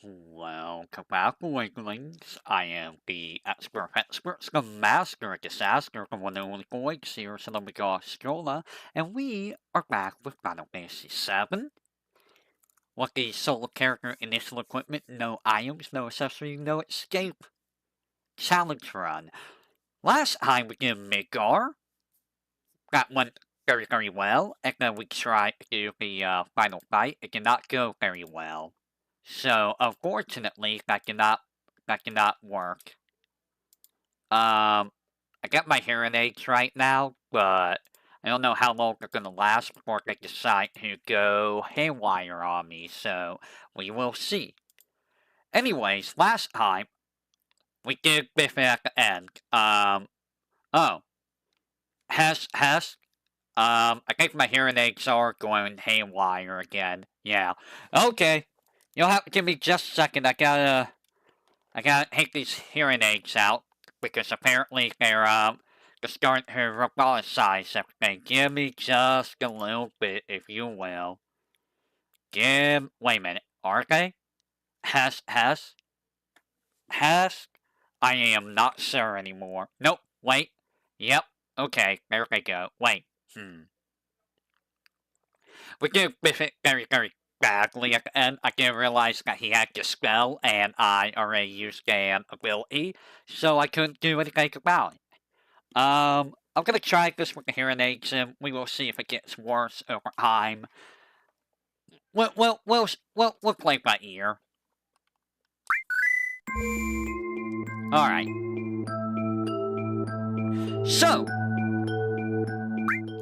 Welcome back, Winklings. I am the expert, the master disaster, the one and only Void, here, so we got Strola, and we are back with Final Fantasy VII. With the solo character initial equipment, no items, no accessory, no escape. Challenge run. Last time we did Midgar. That went very, very well, and then we tried to do the final fight. It did not go very well. So, unfortunately, that did not work. I got my hearing aids right now, but I don't know how long they're gonna last before they decide to go haywire on me, so we will see. Anyways, last time, we did biff it at the end. I think my hearing aids are going haywire again. Yeah. Okay. You'll have to give me just a second. I gotta take these hearing aids out because apparently they're starting to roboticize everything. Give me just a little bit, if you will. Wait a minute. Are they? I am not sure anymore. Nope. Wait. Yep. Okay. There they go. Wait. We did biff it very, very badly at the end. I didn't realize that he had Dispel, and I already used an ability, so I couldn't do anything about it. I'm gonna try this with the hearing aids, and we will see if it gets worse over time. We'll play by ear. Alright. So,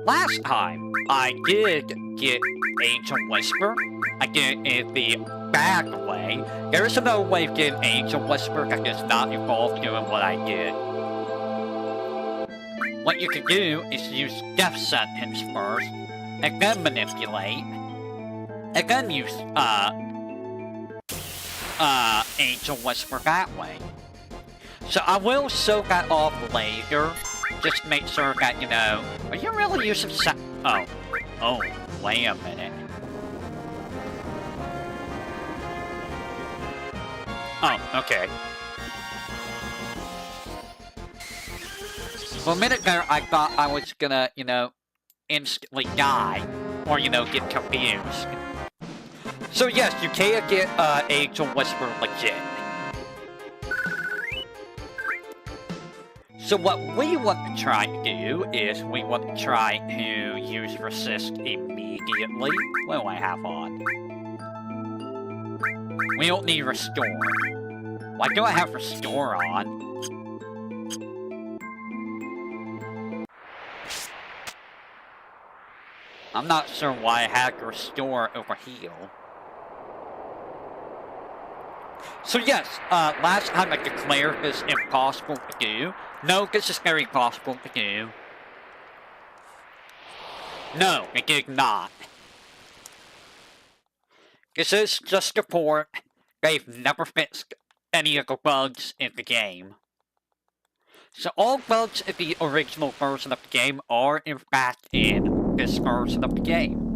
last time, I did get Angel Whisper. I did it the bad way. There is another way of getting Angel Whisper that does not involve doing what I did. What you can do is use Death Sentence first, and then manipulate, and then use, Angel Whisper that way. So I will soak that off later, just to make sure that, you know, are you really using Oh, wait a minute. Oh, okay. For a minute there, I thought I was gonna, you know, instantly die, or, you know, get confused. So yes, you can get, Angel Whisper legit. So what we want to try to do is we want to try to use Resist immediately. What do I have on? We don't need Restore. Why do I have Restore on? I'm not sure why I had Restore over Heal. So yes, last time I declared this impossible to do. No, this is very possible to do. No, it did not. This is just a port. They've never fixed any of the bugs in the game. So all bugs in the original version of the game are in fact in this version of the game.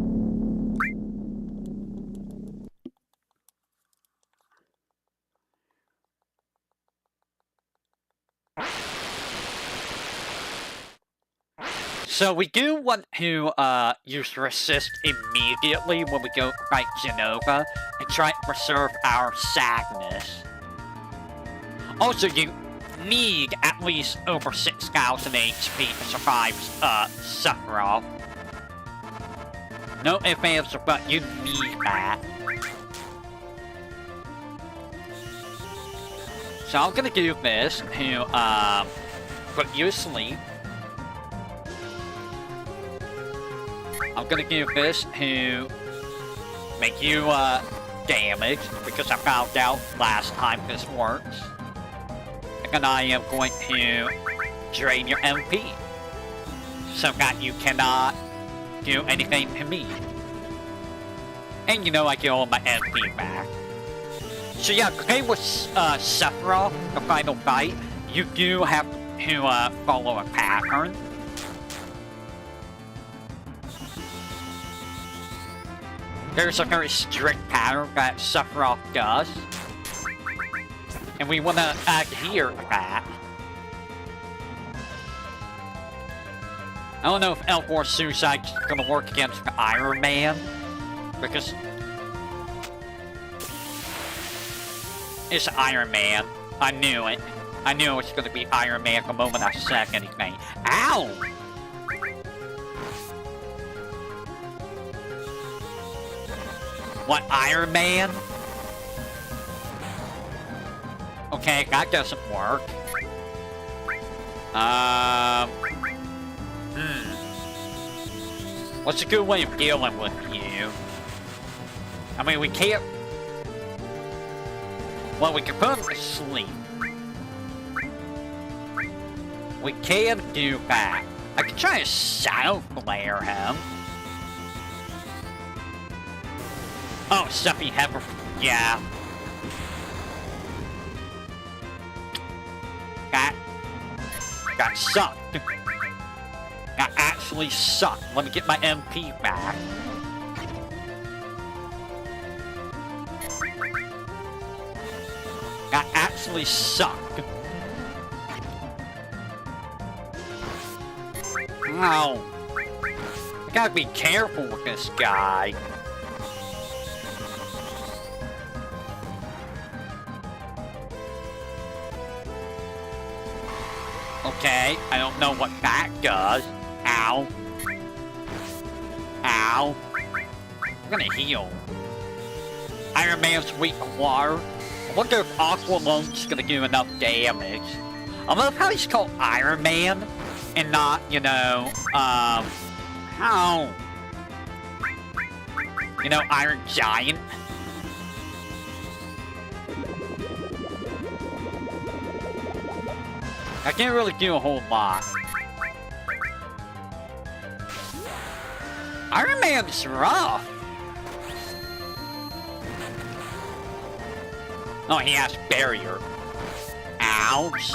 So we do want to use Resist immediately when we go fight Genova and try to preserve our sadness. Also, you need at least over 6,000 HP to survive Sephiroth. No ifs, ands, or buts, you need that. So I'm gonna do this to put you to sleep. I'm gonna do this to make you damaged, because I found out last time this works. And then I am going to drain your MP, so that you cannot do anything to me. And you know I get all my MP back. So yeah, the game with Sephiroth, the final fight, you do have to follow a pattern. There's a very strict pattern that Sephiroth does. And we want to adhere to that. I don't know if L4 Suicide's gonna work against Iron Man. Because it's Iron Man. I knew it. I knew it was gonna be Iron Man the moment I said anything. Ow! What, Iron Man? Okay, that doesn't work. What's a good way of dealing with you? I mean, we can't... Well, we can put him to sleep. We can do that. I can try to shadow flare him. Oh, Stuffy Heifer... Yeah. That sucked. That actually sucked. Let me get my MP back. That actually sucked. Ow. I gotta be careful with this guy. Okay, I don't know what that does. Ow. Ow. I'm gonna heal. Iron Man's weak to water. I wonder if Aqua Lone's gonna do enough damage. I love how he's called Iron Man and not, you know, how? You know, Iron Giant. I can't really do a whole lot. Iron Man's rough. Oh, he has barrier. Ouch.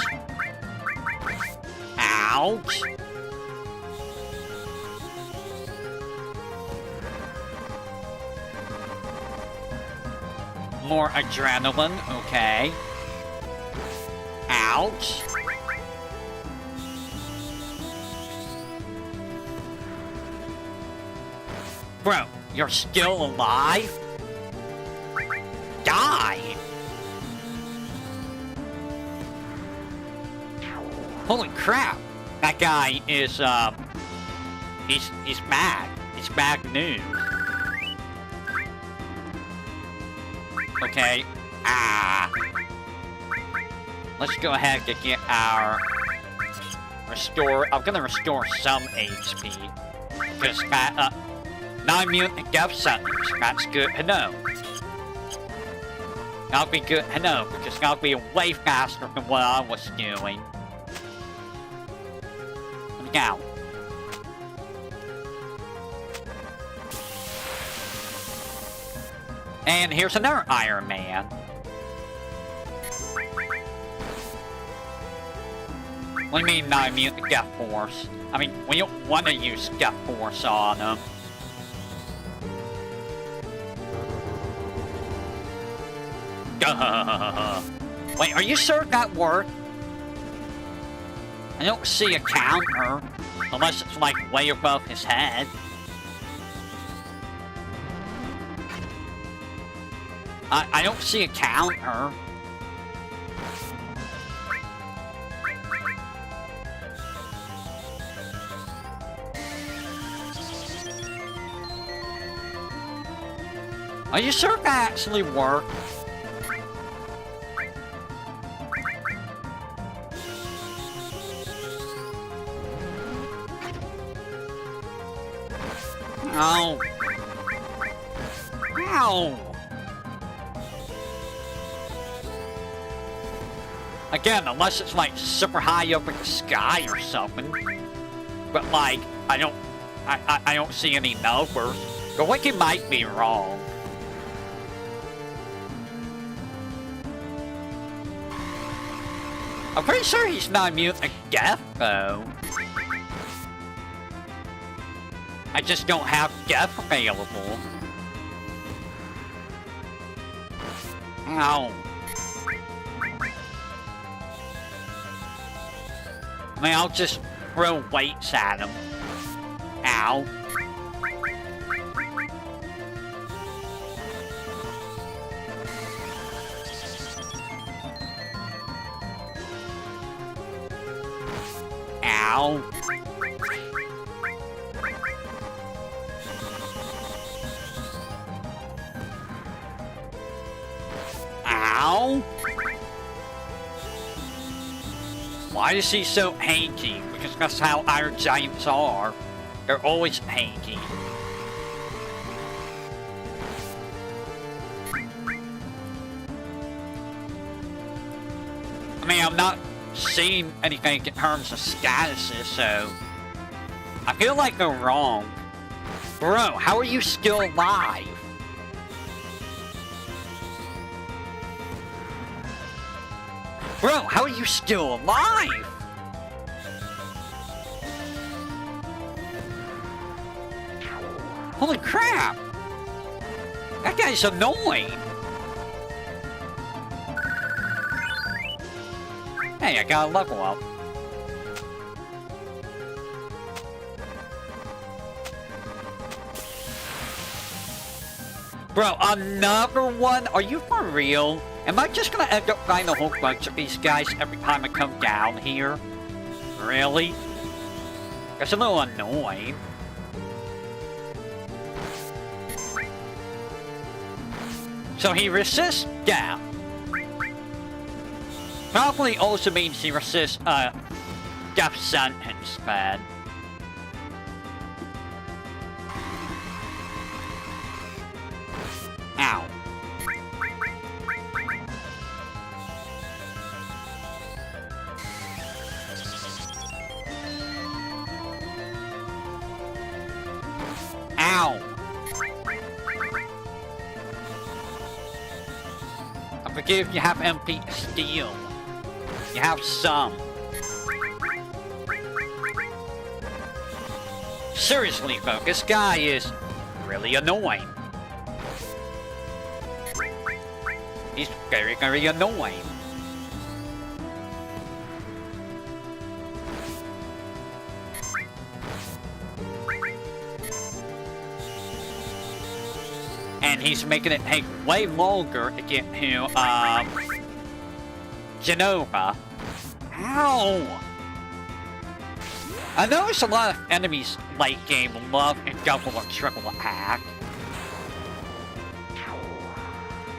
Ouch. More adrenaline, okay. Ouch. Bro, you're still alive? Die! Holy crap! That guy is, he's bad. He's bad news. Okay. Let's go ahead and get our restore. I'm gonna restore some HP. Because that, non-mutant and death sentence. That's good to know. That'll be good to know, because that'll be way faster than what I was doing. Now. And here's another Iron Man. What do you mean non-mutant Death Force? I mean, we don't want to use Death Force on him. Wait, are you sure that worked? I don't see a counter, unless it's like way above his head. I don't see a counter. Are you sure that actually worked? Ow. Ow. Again, unless it's like super high up in the sky or something. But like, I don't see any numbers. The wiki might be wrong. I'm pretty sure he's not immune to death, though. I just don't have death available. Ow. I mean, I'll just throw weights at him. Ow. Ow. Ow. Why is he so hanky? Because that's how iron giants are. They're always hanky. I mean, I'm not seeing anything in terms of statuses, so I feel like they're wrong. Bro, how are you still alive? Bro, how are you still alive? Holy crap! That guy's annoying! Hey, I got a level up. Bro, another one? Are you for real? Am I just gonna end up fighting a whole bunch of these guys every time I come down here? Really? That's a little annoying. So he resists death. Probably also means he resists death sentence, man. Ow. Ow. I forgive you have MP steel. You have some. Seriously, folks, this guy is really annoying. He's very, very annoying. And he's making it take way longer to get to, Genova. Ow! I noticed a lot of enemies late game love a double or triple attack.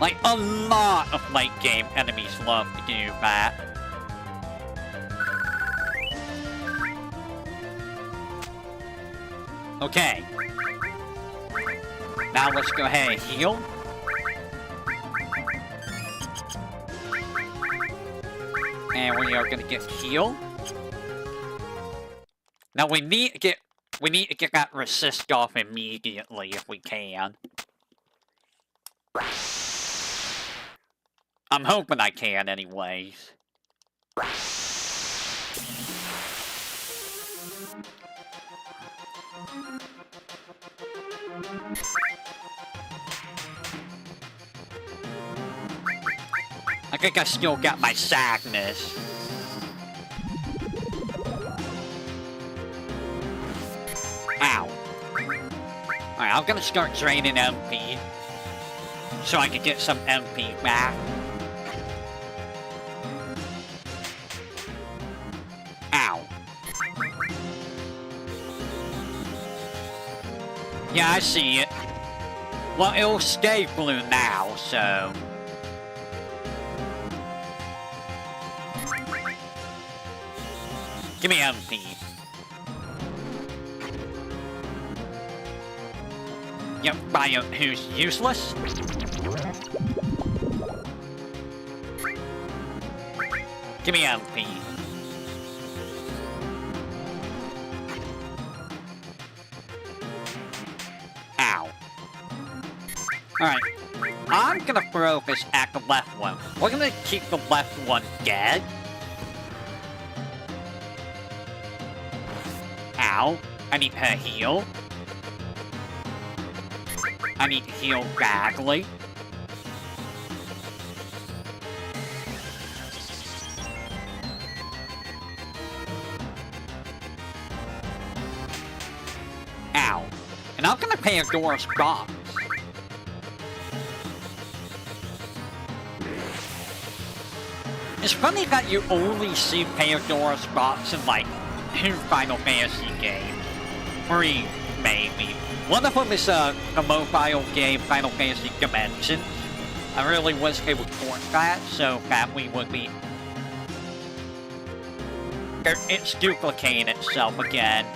Like, a lot of late game enemies love to do that. Okay. Now let's go ahead and heal. And we are gonna get healed. Now we need to get that resist off immediately if we can. I'm hoping I can anyways. I think I still got my sadness. Ow. Alright, I'm gonna start draining MP. So I can get some MP back. Ow. Yeah, I see it. Well, it'll stay blue now, so... Give me MP. Yep, Bio, who's useless? Give me MP. Ow. Alright. I'm gonna throw this at the left one. We're gonna keep the left one dead. Ow. I need to heal. I need to heal badly. Pandora's box. It's funny that you only see Pandora's box in like 2 Final Fantasy games. 3, maybe. One of them is a mobile game, Final Fantasy Dimensions. I really wish they would port that so that we would be... It's duplicating itself again.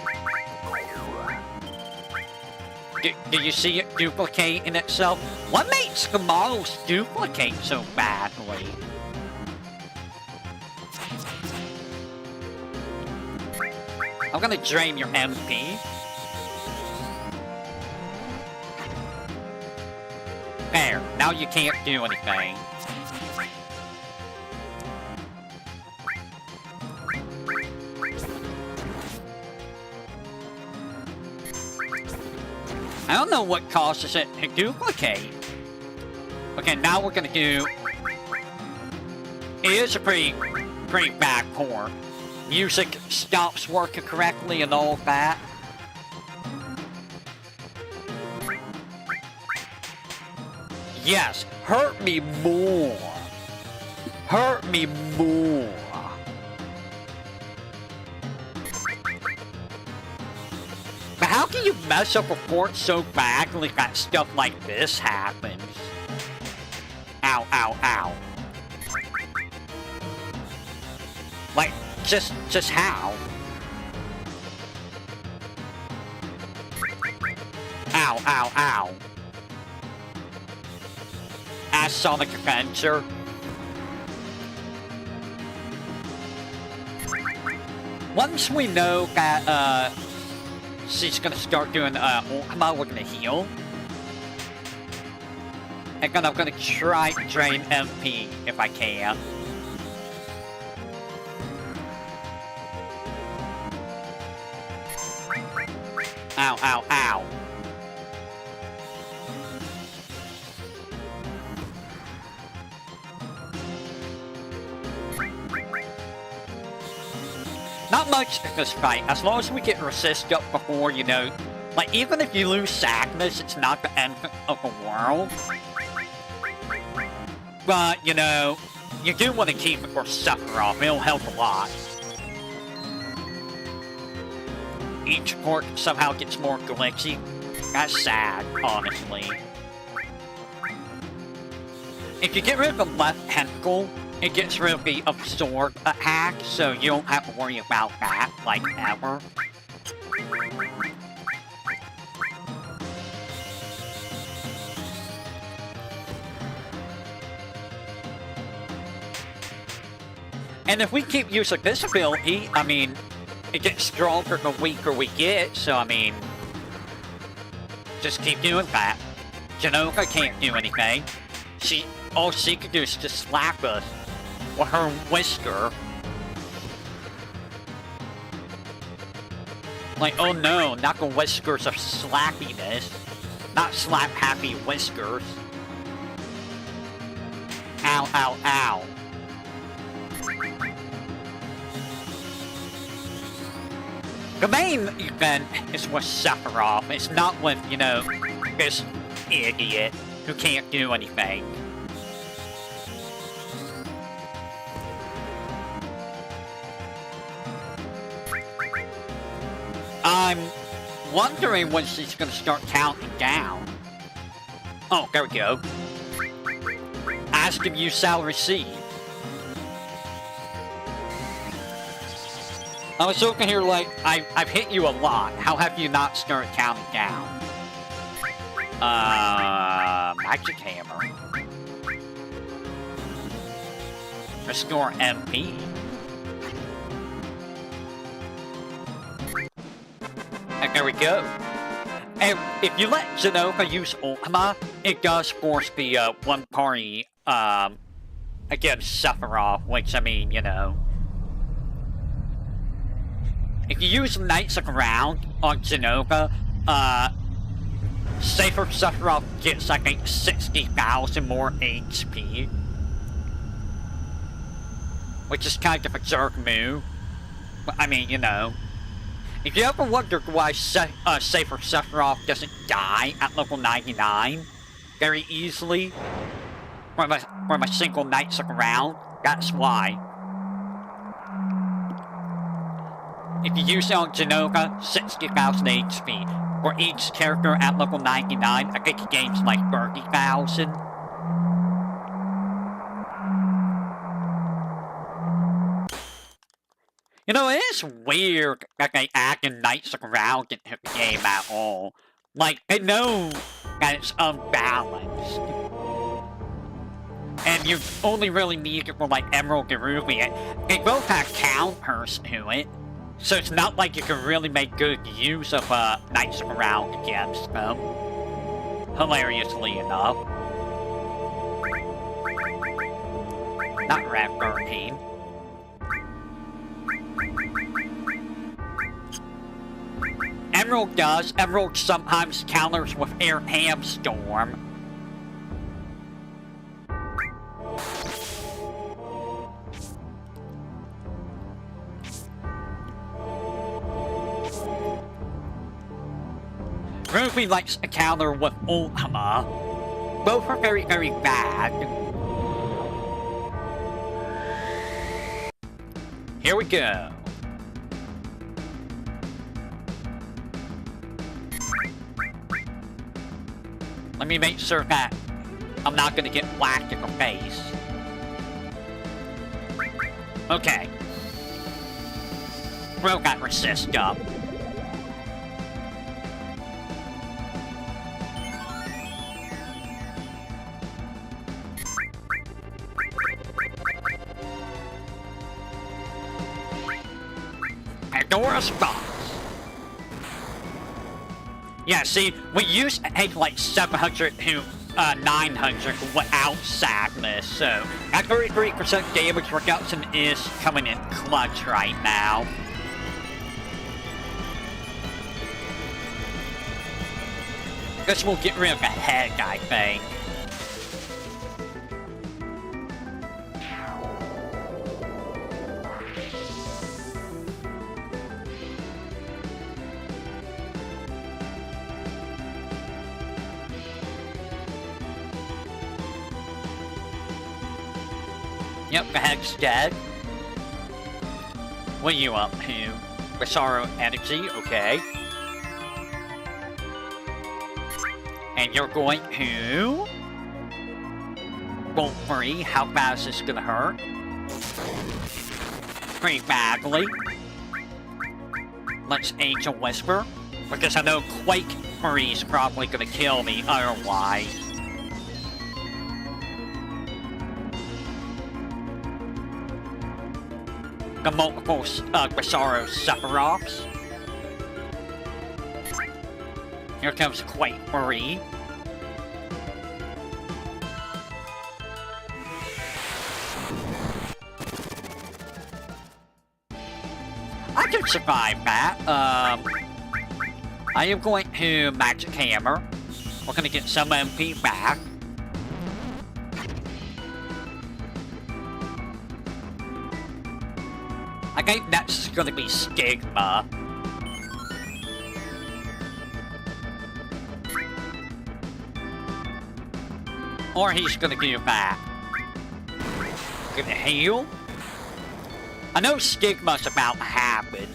Do you see it duplicating itself? What makes the models duplicate so badly? I'm gonna drain your MP. There, now you can't do anything. I don't know what causes it to duplicate. Okay, now we're gonna do... It is a pretty bad port. Music stops working correctly and all that. Yes, hurt me more. Hurt me more. But how can you mess up a port so badly that stuff like this happens? Ow, ow, ow. Like, just how? Ow, ow, ow. As Sonic Adventure. Once we know that, she's gonna start doing, Ultima, we're gonna heal. And then I'm gonna try to drain MP if I can. Ow, ow, ow. Not much in this fight, as long as we get resist up before, you know, like, even if you lose Sadness, it's not the end of the world. But, you know, you do want to keep it for Sephiroth, it'll help a lot. Each port somehow gets more glitchy. That's sad, honestly. If you get rid of the left tentacle, it gets rid of the absorb attack, so you don't have to worry about that, like, ever. And if we keep using this ability, I mean, it gets stronger the weaker we get, so I mean, just keep doing that. Janoka can't do anything. All she can do is just slap us with her whisker. Like, oh no, not the whiskers of slappiness. Not slap happy whiskers. Ow, ow, ow. The main event is with Sephiroth. It's not with, you know, this idiot who can't do anything. I'm wondering when she's gonna start counting down. Oh, there we go. Ask him you shall receive. I was looking here like, I've hit you a lot. How have you not started counting down? Magic Hammer. Restore MP. And there we go. And if you let Janoka use Ultima, it does force the one party against Sephiroth, which, I mean, you know. If you use Knights of the Round on Janoka, Safer Sephiroth gets, I think, 60,000 more HP. Which is kind of a jerk move. But, I mean, you know. If you ever wondered why Safer Sephiroth doesn't die at level 99 very easily from a single night around, that's why. If you use it on Genoga, 60,000 HP. For each character at level 99, I think the game's like 30,000. You know, it is weird that they add the Knights of Round into the game at all. Like, they know that it's unbalanced. And you only really need it for, like, Emerald and Ruby. They both have counters to it. So it's not like you can really make good use of Knights of Round against them. Hilariously enough. Not Rev 13. Emerald does. Emerald sometimes counters with Air Hamstorm. Ruby likes a counter with Ultima. Both are very, very bad. Here we go. Let me make sure that I'm not gonna get whacked in the face. Okay. Throw that resist up. Pandora's box. Yeah, see, we used to take like 700 to 900 without sadness, so that 33% damage reduction is coming in clutch right now. This will get rid of the head, I think. Yep, the head's dead. What are you up to? Bizarro Energy, okay. And you're going to... Bolt free, how bad is this gonna hurt? Pretty badly. Let's Angel Whisper, because I know Quake Free is probably gonna kill me otherwise. The multiple Bizarro Sephiroths. Here comes Quake Free. I can survive that. I am going to Magic Hammer. We're gonna get some MP back. I think that's gonna be Stigma. Or he's gonna do that. Gonna heal? I know Stigma's about to happen.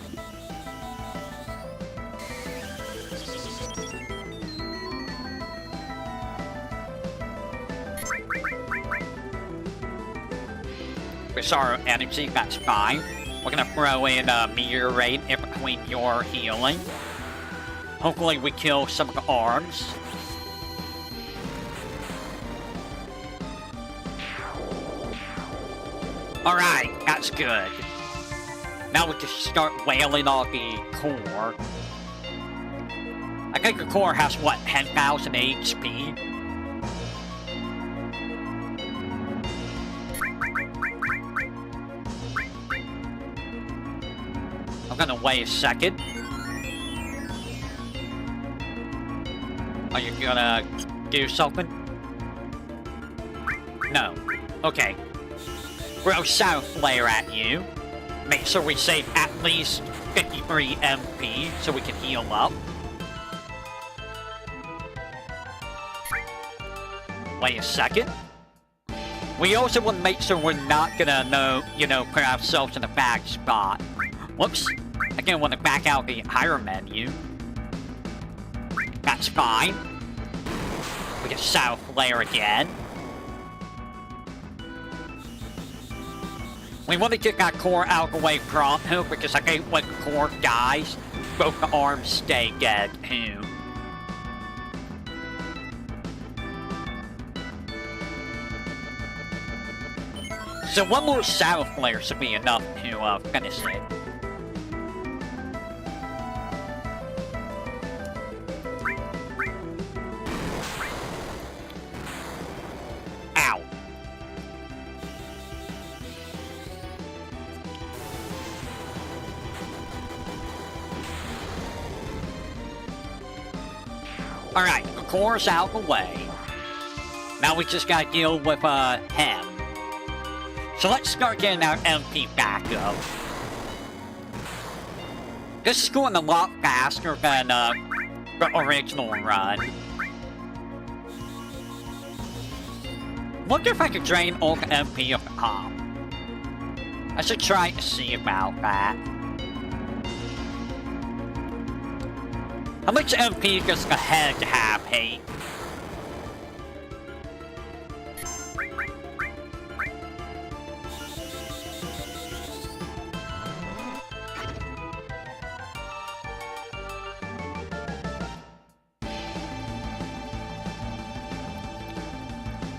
Bizarro Energy, that's fine. We're gonna throw in a Meteor Raid in between your healing. Hopefully we kill some of the arms. Alright, that's good. Now we can start wailing on the core. I think the core has, what, 10,000 HP? I'm gonna wait a second. Are you gonna do something? No. Okay. Throw Shadow Flare at you. make sure we save at least 53 MP so we can heal up. Wait a second. We also want to make sure we're not gonna put ourselves in a bad spot. Whoops. Again, want to back out the higher menu. That's fine. We can South Flare again. We want to get that core out of the way pronto because I think when the core dies, both the arms stay dead too. So one more South Flare should be enough to finish it. Ow. Alright, the core's out of the way. Now we just gotta deal with him. So let's start getting our MP back up. This is going a lot faster than the original run. Wonder if I could drain all the MP of the top. I should try to see about that. How much MP does the head have, hey?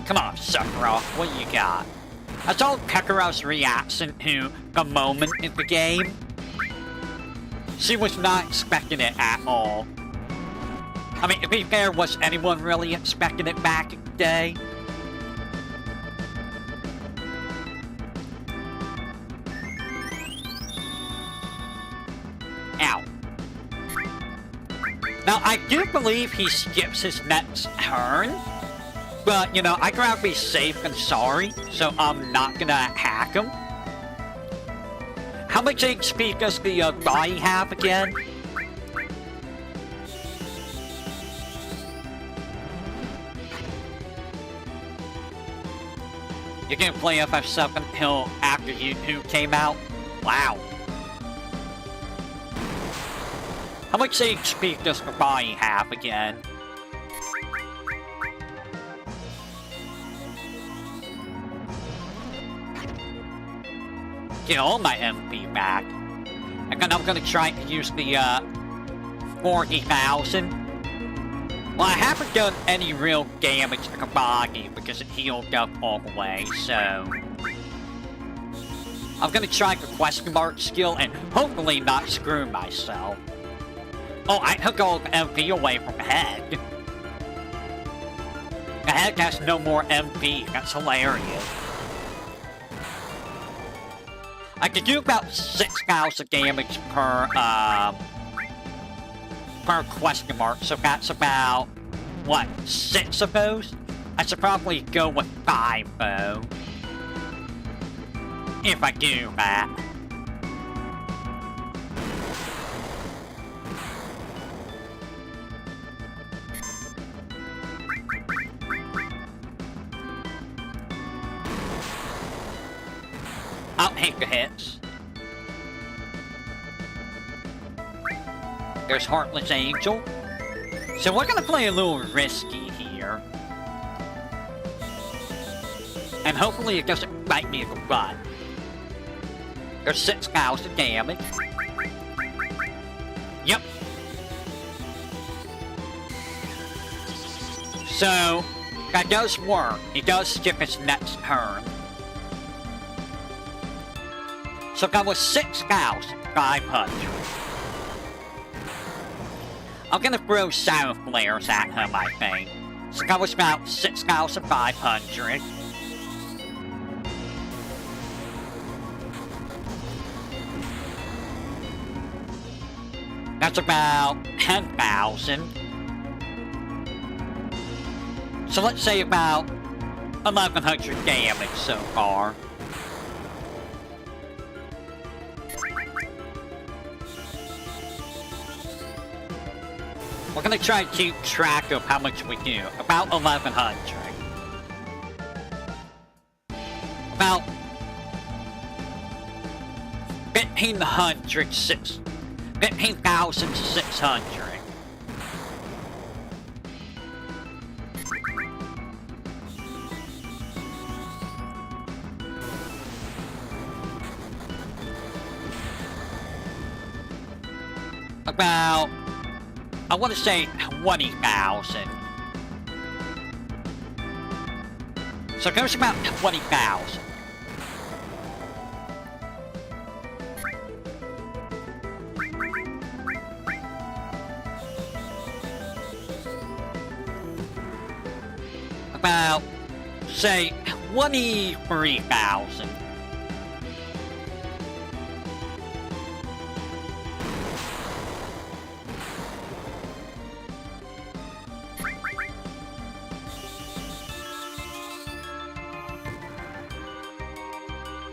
Come on, Sephiroth, what you got? I saw Kakarot's reaction to the moment in the game. She was not expecting it at all. I mean, to be fair, was anyone really expecting it back in the day? Ow. Now, I do believe he skips his next turn. But, you know, I'd rather be safe than sorry, so I'm not gonna hack him. How much HP does the body have again? You can play FF7 until after U2 came out? Wow. How much HP does the body have again? Get all my MP back. And then I'm gonna try to use the 40,000. Well, I haven't done any real damage to the body because it healed up all the way, so I'm gonna try the question mark skill and hopefully not screw myself. Oh, I took all the MP away from the head. The head has no more MP. That's hilarious. I could do about 6,000 damage per question mark, so that's about, what, 6 of those? I should probably go with 5, though. If I do that. I'll take the hits. There's Heartless Angel. So we're gonna play a little risky here. And hopefully it doesn't bite me in the butt. There's 6,000 damage. Yep. So, that does work. He does skip his next turn. So that was 6,500. I'm gonna throw South Flares at him, I think. So that was about 6,500. That's about 10,000. So let's say about 1,100 damage so far. We're gonna try to keep track of how much we do. About 1,100. About 15,600. About, I want to say 20,000. So it goes about 20,000. About, say, 23,000.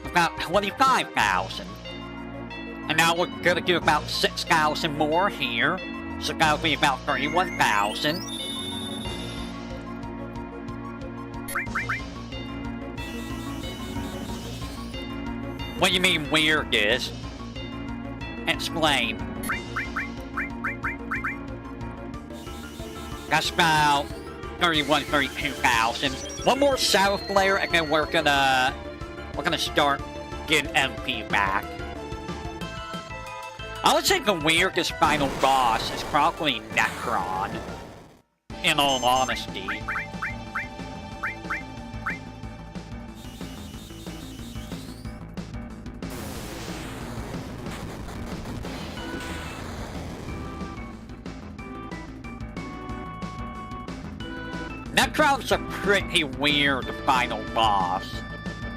About 25,000. And now we're gonna do about 6,000 more here. So that'll be about 31,000. What do you mean weird is? Explain. That's about 32,000. One more south layer and then we're gonna start getting MP back. I would say the weirdest final boss is probably Necron, in all honesty. Necron's a pretty weird final boss.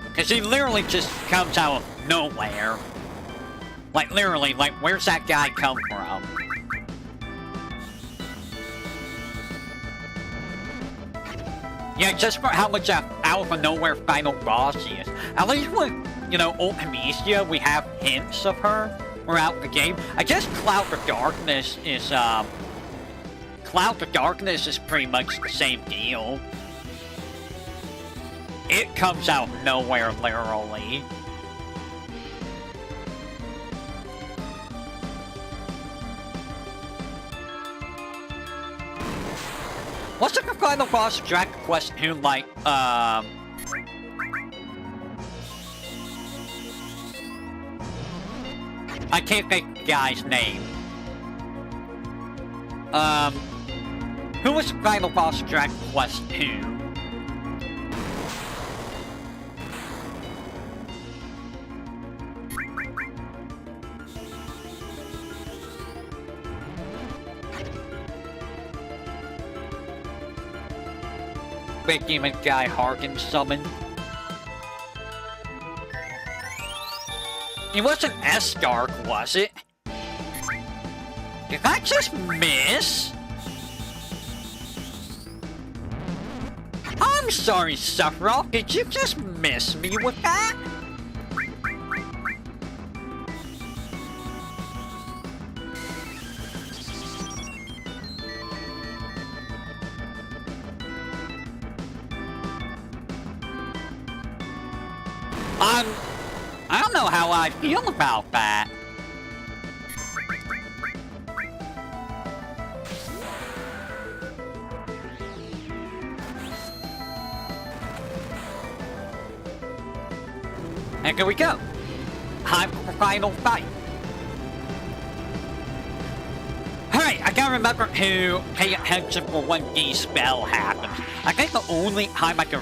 Because he literally just comes out of nowhere. Like, literally, like, where's that guy come from? Yeah, just for how much out of nowhere final boss he is. At least with, you know, Ultimecia, we have hints of her throughout the game. I guess Cloud of Darkness is, Cloud of Darkness is pretty much the same deal. It comes out of nowhere, literally. What's the final boss of Dragon Quest II like, I can't think the guy's name. Who was the final boss of Dragon Quest II? Big demon guy Harkin summoned. It wasn't Estark, was it? Did I just miss? I'm sorry, Sephiroth. Did you just miss me with that? I don't know how I feel about that. And here we go. Time for the final fight. Alright, I gotta remember to pay attention for when the spell happens. I think the only time I can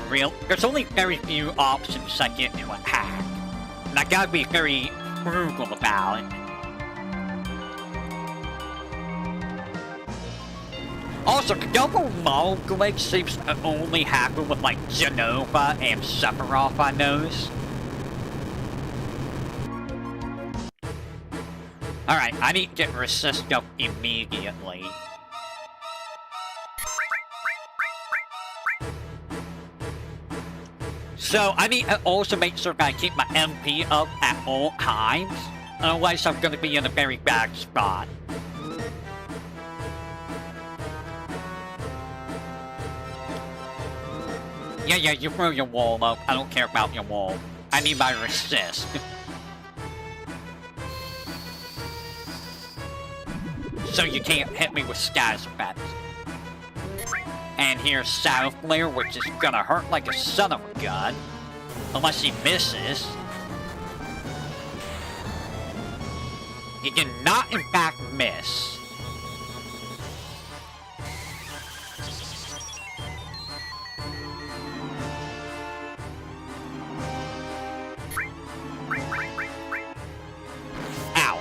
there's only very few options I get to attack. And I gotta be very frugal about it. Also, the double model glitch seems to only happen with like Genova and Sephiroth, I noticed. Alright, I need to get resist up immediately. So, I need to also make sure that I keep my MP up at all times. Otherwise, I'm gonna be in a very bad spot. Yeah, you throw your wall up. I don't care about your wall. I need my resist. So you can't hit me with Sky Spats. And here's Shadow Flare, which is gonna hurt like a son of a gun. Unless he misses. He did not, in fact, miss. Ouch.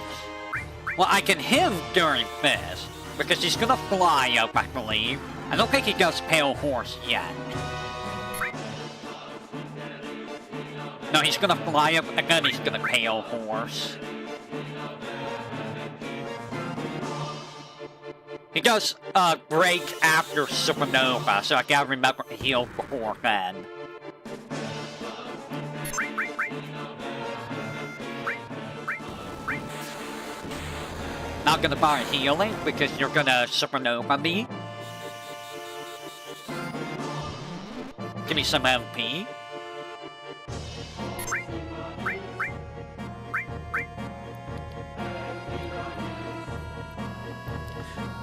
Well, I can hit him during this, because he's gonna fly up, I believe. I don't think he does Pale Horse yet. No, he's gonna fly up, and then he's gonna Pale Horse. He does, break after Supernova, so I gotta remember to heal before then. Not gonna bother healing, because you're gonna Supernova me. Give me some MP.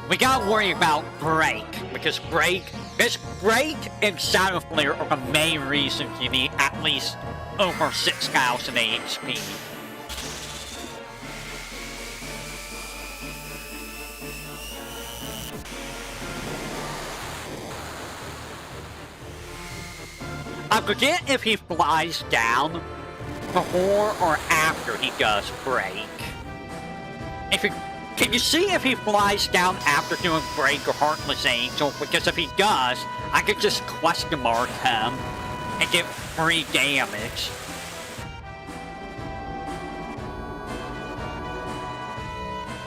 We gotta worry about Break, because Break and Shadow Flare are the main reasons you need at least over 6,000 HP. I forget if he flies down before or after he does Break. Can you see if he flies down after doing Break or Heartless Angel? Because if he does, I could just question mark him and get free damage.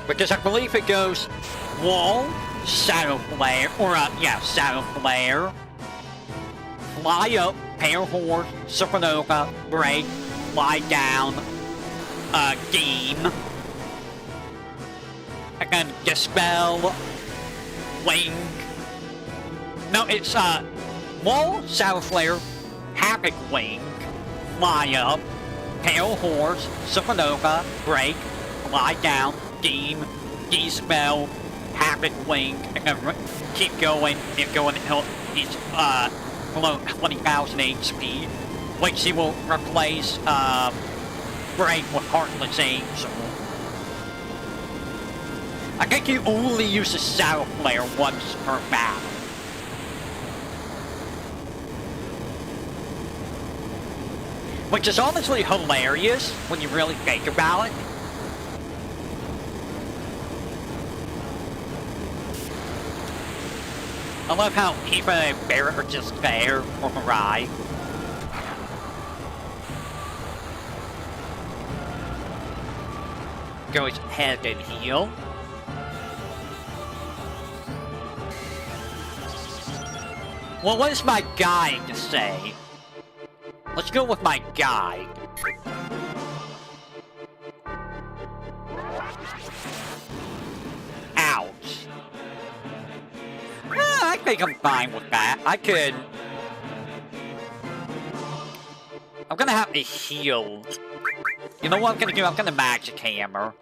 Because I believe it goes Wall, Shadow Flare, or Shadow Flare, fly up, Pale Horse, Supernova, Break, fly down, Game. And then Dispel, Wing. No, it's, Wall, Shadow Flare, Havoc Wing, fly up, Pale Horse, Supernova, Break, fly down, Beam, Dispel, Havoc Wing, and then keep going and going until he's, below 20,000 HP, which he will replace, Break with Heartless Angel. I think he only uses Shadow Flare once per battle. Which is honestly hilarious when you really think about it. I love how Eva and Barret are just there for Mirai. Goes head and heel. Well, what does my guide say? Let's go with my guide. Ouch. I think I'm fine with that. I'm gonna have to heal. You know what I'm gonna do? I'm gonna Magic Hammer.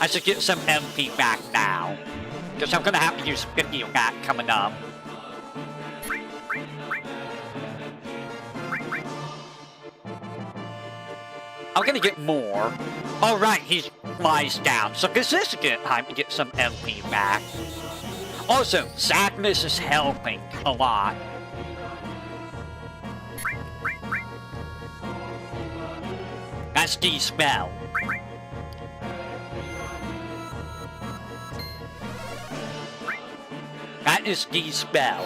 I should get some MP back now. Because I'm gonna have to use 50 of that coming up. I'm gonna get more. Alright, he flies down. So this is a good time to get some MP back. Also, Sadness is helping a lot. That's Dispel. That is Dispel.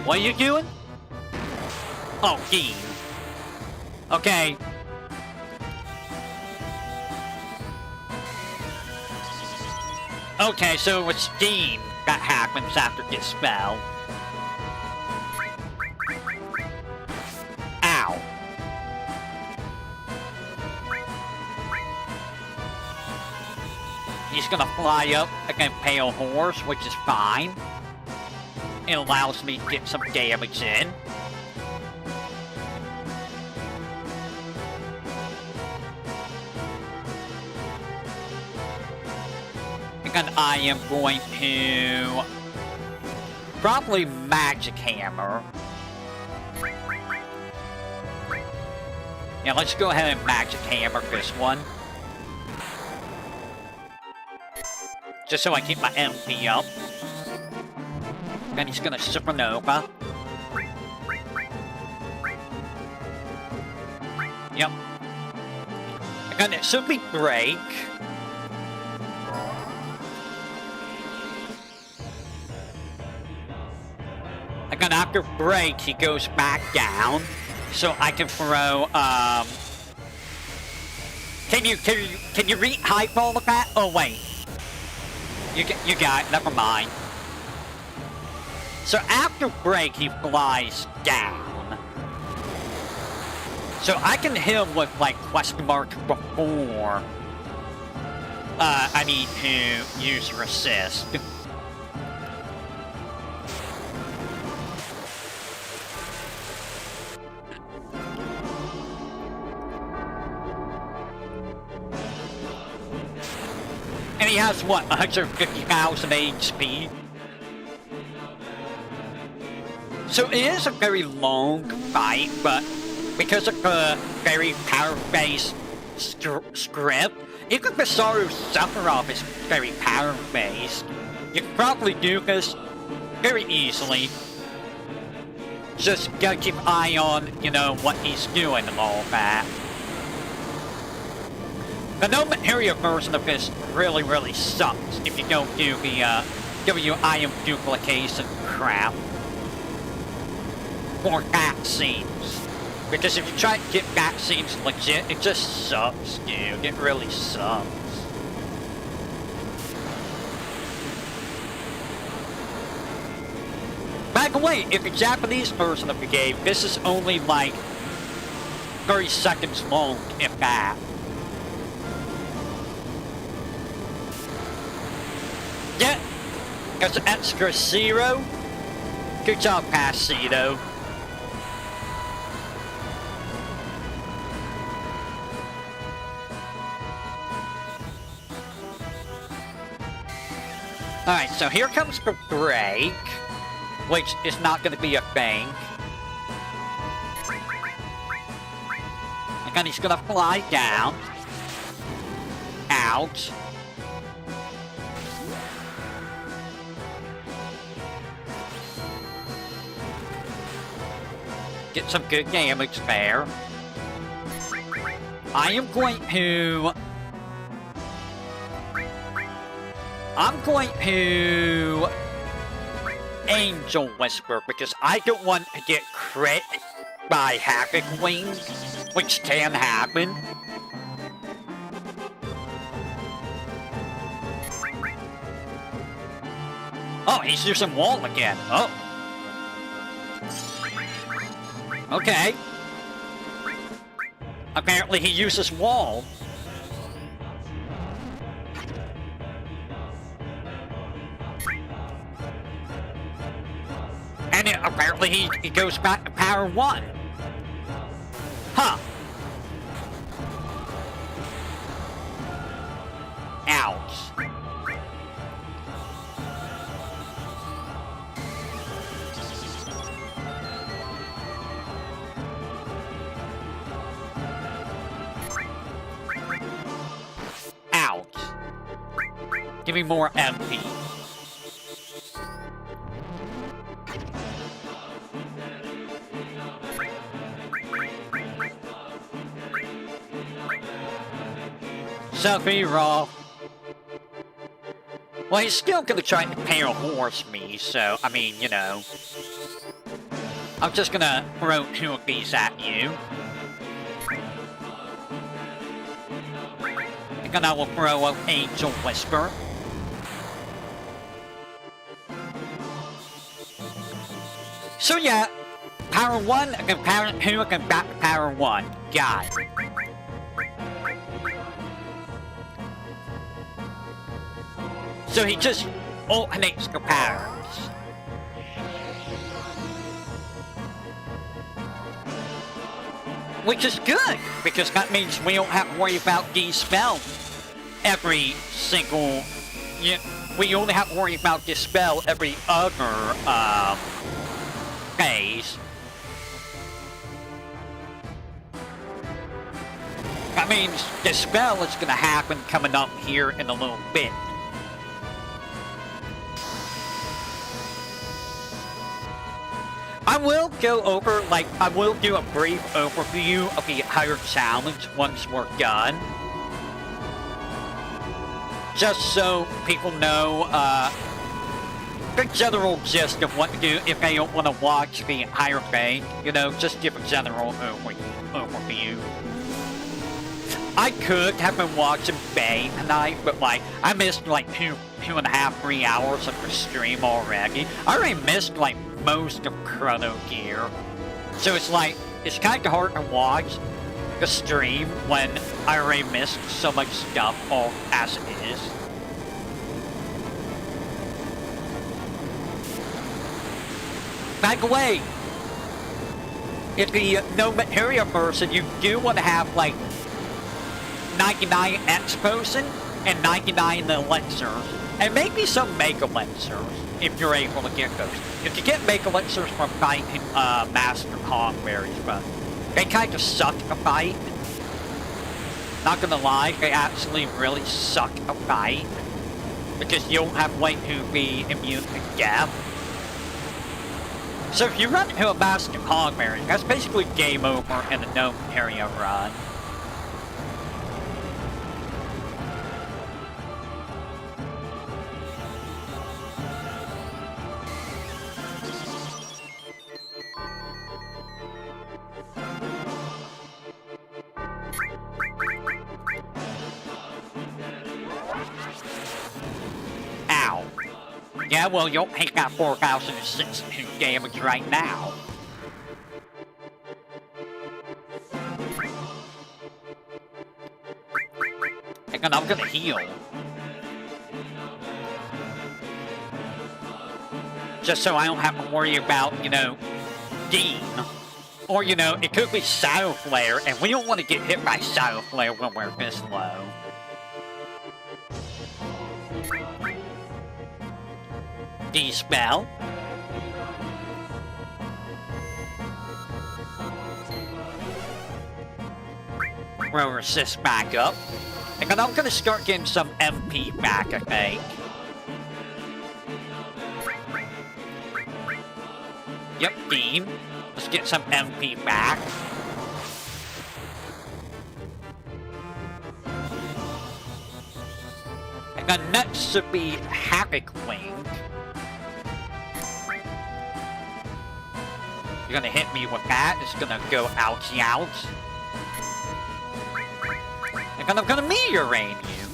What are you doing? Oh, Dean. Okay. Okay, so it's Steam that happens after Dispel. Ow. He's gonna fly up against Pale Horse, which is fine. It allows me to get some damage in. And I am going to probably Magic Hammer. Yeah, let's go ahead and Magic Hammer this one. Just so I keep my MP up. Then he's gonna Supernova. Yep. And it should be Break. And then after Break, he goes back down. So I can throw, Can you re-hype all of that? Oh, wait. You got it, never mind. So after Break, he flies down. So I can hit him with, like, question mark before I need to use Resist. And he has, what, 150,000 HP? So it is a very long fight, but because of the very power-based script, even Basaru Sephiroth is very power-based. You can probably do this very easily. Just gotta keep an eye on, you know, what he's doing and all that. The no materia version of this really sucks if you don't do the WIM duplication crap for vaccines. Because if you try to get vaccines legit, it just sucks, dude. It really sucks. By the way, in the Japanese version of the game, this is only like 30 seconds long, if that. Yeah, that's an extra 0. Good job, Passito. Alright, so here comes the Break, which is not going to be a thing. And then he's going to fly down. Out. Get some good damage there. I'm going to Angel Whisper because I don't want to get crit by Havoc Wing, which can happen. Oh, he's using Wall again. Oh. Okay. Apparently he uses Wall. And apparently he goes back to Power 1. Huh. Ouch. Give me more MP. Sephiroth. Well, he's still gonna try to Pale Horse me, so, I mean, you know. I'm just gonna throw 2 of these at you. And then I will throw an Angel Whisper. So yeah, Power 1, again Power 2, again back to Power 1. Got it. So he just alternates the patterns. Which is good, because that means we don't have to worry about these spells every single... we only have to worry about this spell every other phase. That means the spell is going to happen coming up here in a little bit. I will go over, I will do a brief overview of the entire challenge once we're done. Just so people know, the general gist of what to do if they don't want to watch the entire thing. You know, just give a general overview. I could have been watching VII tonight, but I missed 2.5, 3 hours of the stream already. I already missed most of Chrono Gear. So it's kind of hard to watch the stream when I already missed so much stuff all as it is. By the way, if the no materia person, you do want to have 99 X Potion and 99 elixirs, and maybe some Mega Elixirs if you're able to get those. You can get Mega Elixirs from fighting Master Hogberries, but they kind of suck to fight. Not gonna lie, they actually really suck to fight because you don't have way to be immune to death. So if you run into a Master Hogberry, that's basically game over in the no area run. Yeah, well, you'll take that 4,062 damage right now. And I'm gonna heal. Just so I don't have to worry about, Dean. Or, it could be Shadow Flare, and we don't want to get hit by Shadow Flare when we're this low. Spell. We'll resist back up. And I'm gonna start getting some MP back, I think. Yep, Dean. Let's get some MP back. And then next should be Havoc Wing. You're gonna hit me with that. It's gonna go ouchie ouch. And I'm gonna Meteor Rain you.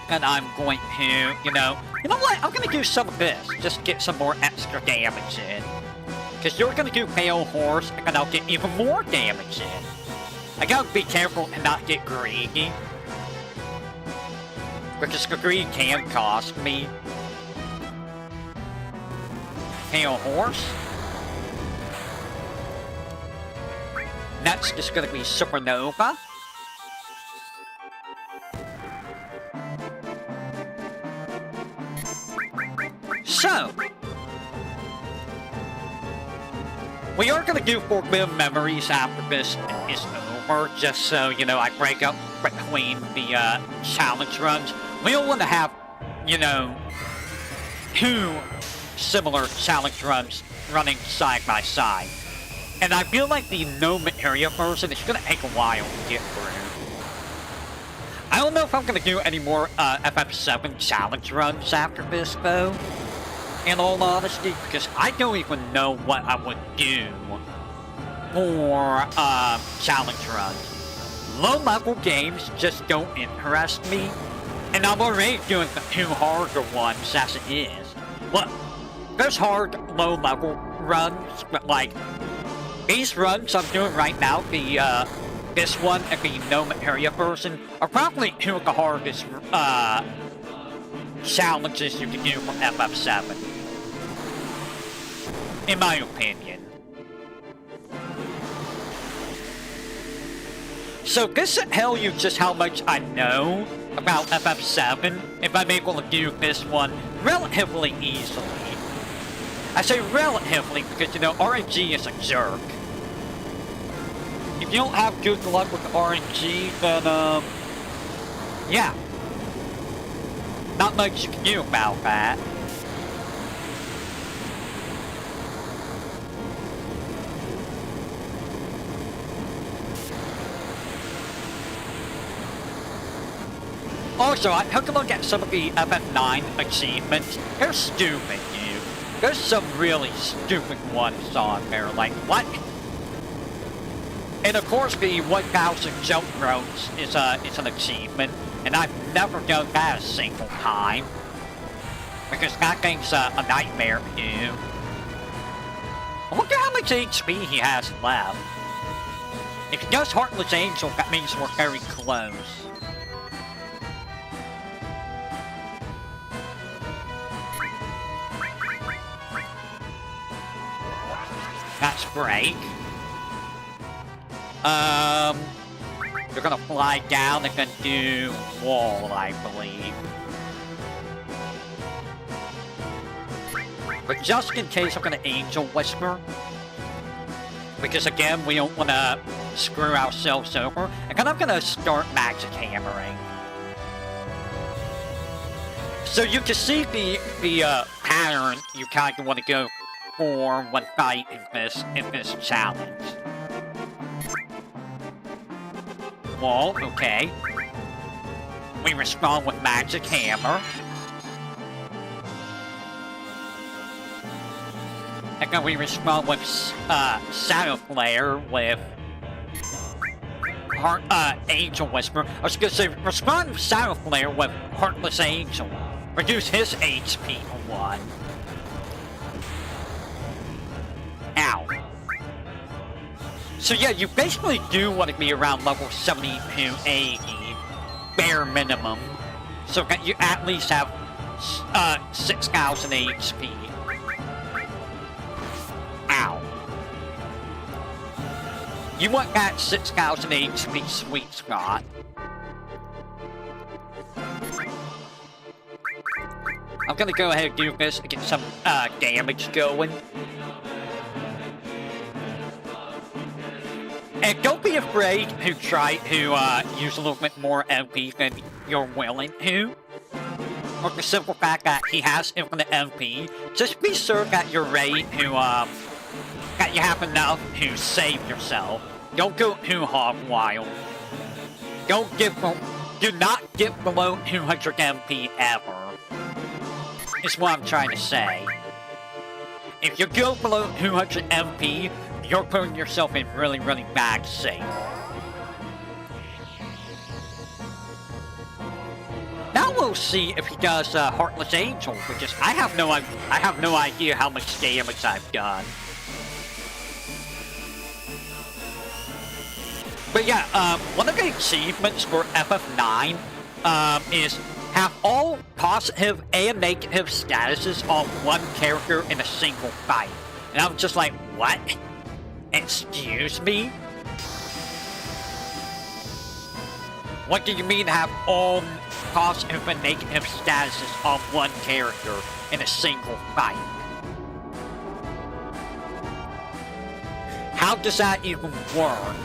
And I'm going to, you know what? I'm gonna do some of this. Just get some more extra damage in. Because you're gonna do Pale Horse, and I'll get even more damage in. I gotta be careful and not get greedy. Because the greed can cost me. Pale Horse. Next is gonna be Supernova. So, we are gonna do Forbidden Memories after this is over, just so, I break up between the challenge runs. We don't want to have, two similar challenge runs running side by side. And I feel like the no materia version is gonna take a while to get through. I don't know if I'm gonna do any more FF7 challenge runs after this, though. In all honesty, because I don't even know what I would do for challenge runs. Low-level games just don't interest me, and I'm already doing the two harder ones as it is. Look, there's hard low-level runs, but these runs I'm doing right now, this one and the no materia version, are probably two of the hardest challenges you can do from FF7. In my opinion. So this should tell you just how much I know about FF7 if I'm able to do this one relatively easily. I say relatively because, you know, RNG is a jerk. If you don't have good luck with RNG, then, yeah. Not much you can do about that. Also, I took a look at some of the FF9 achievements. They're stupid, dude. There's some really stupid ones on there, like, what? And of course, the 1,000 jump ropes is an achievement, and I've never done that a single time. Because that thing's a nightmare to do. I wonder how much HP he has left. If he does Heartless Angel, that means we're very close. That's break. You're gonna fly down and then do wall, I believe. But just in case, I'm gonna Angel Whisper. Because again, we don't wanna screw ourselves over. And then I'm gonna start Magic Hammering. So you can see the pattern you kind of want to go for when fighting this challenge. Wall, okay. We respond with Magic Hammer. And then we respond with Shadow Flare with Angel Whisper. I was gonna say, respond with Shadow Flare with Heartless Angel. Reduce his HP to 1. Ow. So yeah, you basically do want to be around level 70 to 80, bare minimum, so that you at least have 6,000 HP. Ow. You want that 6,000 HP sweet spot. I'm gonna go ahead and do this to get some damage going. And don't be afraid to try to use a little bit more MP than you're willing to. For the simple fact that he has infinite MP, just be sure that you're ready to, that you have enough to save yourself. Don't go too hog wild. Do not get below 200 MP ever. Is what I'm trying to say. If you go below 200 MP, you're putting yourself in really, really bad shape. Now we'll see if he does Heartless Angel, because I have no idea how much damage I've done. But yeah, one of the achievements for FF9 is have all positive and negative statuses on one character in a single fight. And I'm just like, what? Excuse me? What do you mean have all positive and negative statuses on one character in a single fight? How does that even work?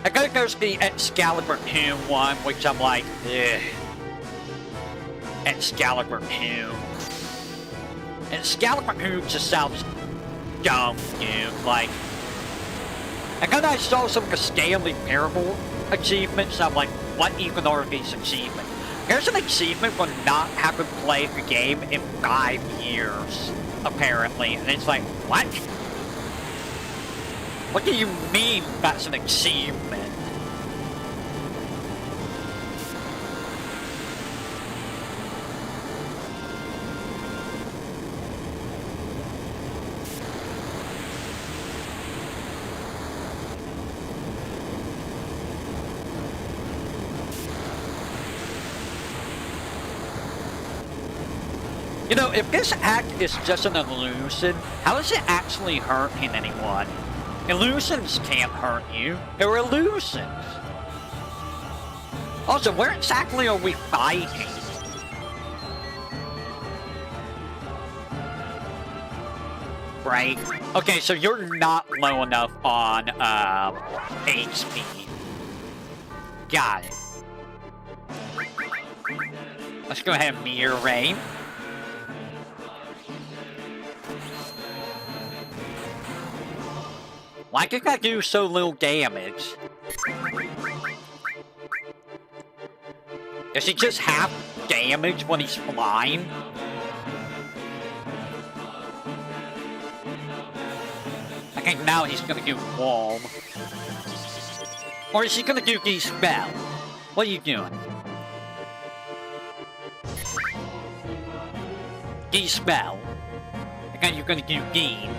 I think there's the Excalibur 2 one, which I'm like, ugh. Excalibur 2. Excalibur 2 just sounds dumb, dude. Like, and then I saw some of the Stanley Parable achievements. I'm like, what even are these achievements? There's an achievement for not having played the game in 5 years, apparently. And it's like, what? What do you mean that's an achievement? You know, if this act is just an illusion, how is it actually hurting anyone? Illusions can't hurt you. They're illusions. Also, where exactly are we fighting? Right? Okay, so you're not low enough on HP. Got it. Let's go ahead and Mirror Rain. Why did that do so little damage? Is he just half damage when he's flying? I think now he's gonna do Wall. Or is he gonna do De-Spell? What are you doing? De-Spell. I think you're gonna do Beam.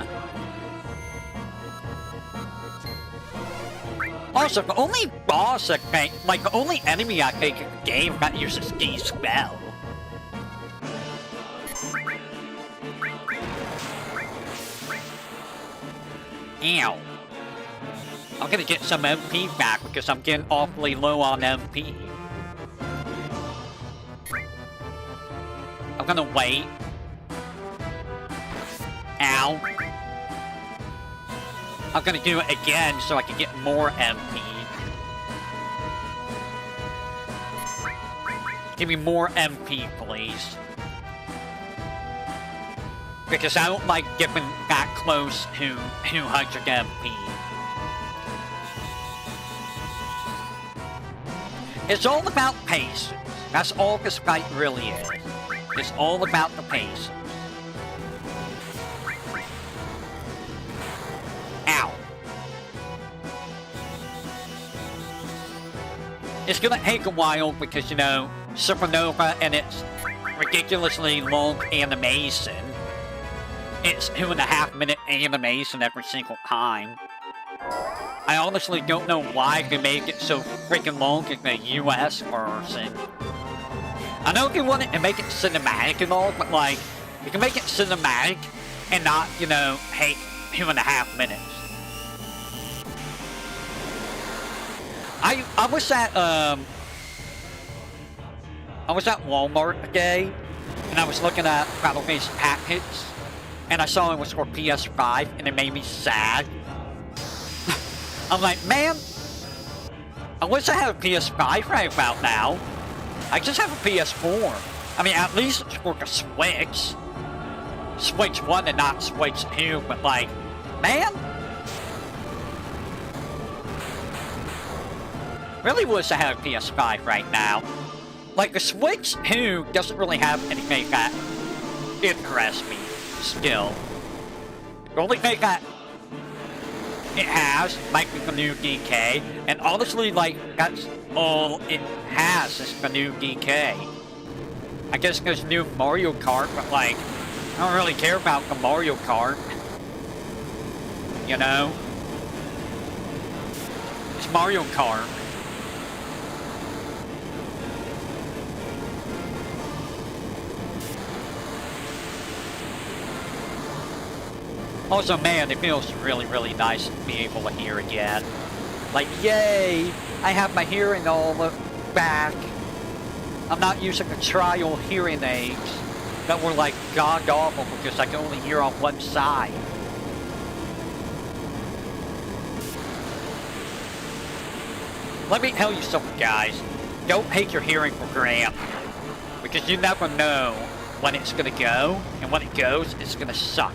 Also, the only boss I think, like the only enemy I think in the game that uses De-Spell. Ow. I'm gonna get some MP back because I'm getting awfully low on MP. I'm gonna wait. Ow. I'm gonna do it again so I can get more MP. Give me more MP, please. Because I don't like getting that close to 200 MP. It's all about patience. That's all this fight really is. It's all about the patience. Ow. It's gonna take a while because, you know, Supernova and its ridiculously long animation. It's 2.5-minute animation every single time. I honestly don't know why they make it so freaking long in the US version. I know they wanted to make it cinematic and all, but like, you can make it cinematic and not, you know, take 2.5 minutes. I was at Walmart today, and I was looking at battle-based packets, and I saw it was for PS5, and it made me sad. I'm like, man, I wish I had a PS5 right about now. I just have a PS4. I mean, at least it's for the Switch. Switch 1 and not Switch 2, but like, man. Really wish I had a PS5 right now. Like, the Switch 2 doesn't really have anything that interests me still. The only thing that it has might be the new DK, and honestly, like, that's all it has is the new DK. I guess there's new Mario Kart, but like, I don't really care about the Mario Kart. You know? It's Mario Kart. Also, man, it feels really, really nice to be able to hear again. Like, yay! I have my hearing all back. I'm not using the trial hearing aids that were like god-awful because I can only hear on one side. Let me tell you something, guys. Don't take your hearing for granted. Because you never know when it's gonna go, and when it goes, it's gonna suck.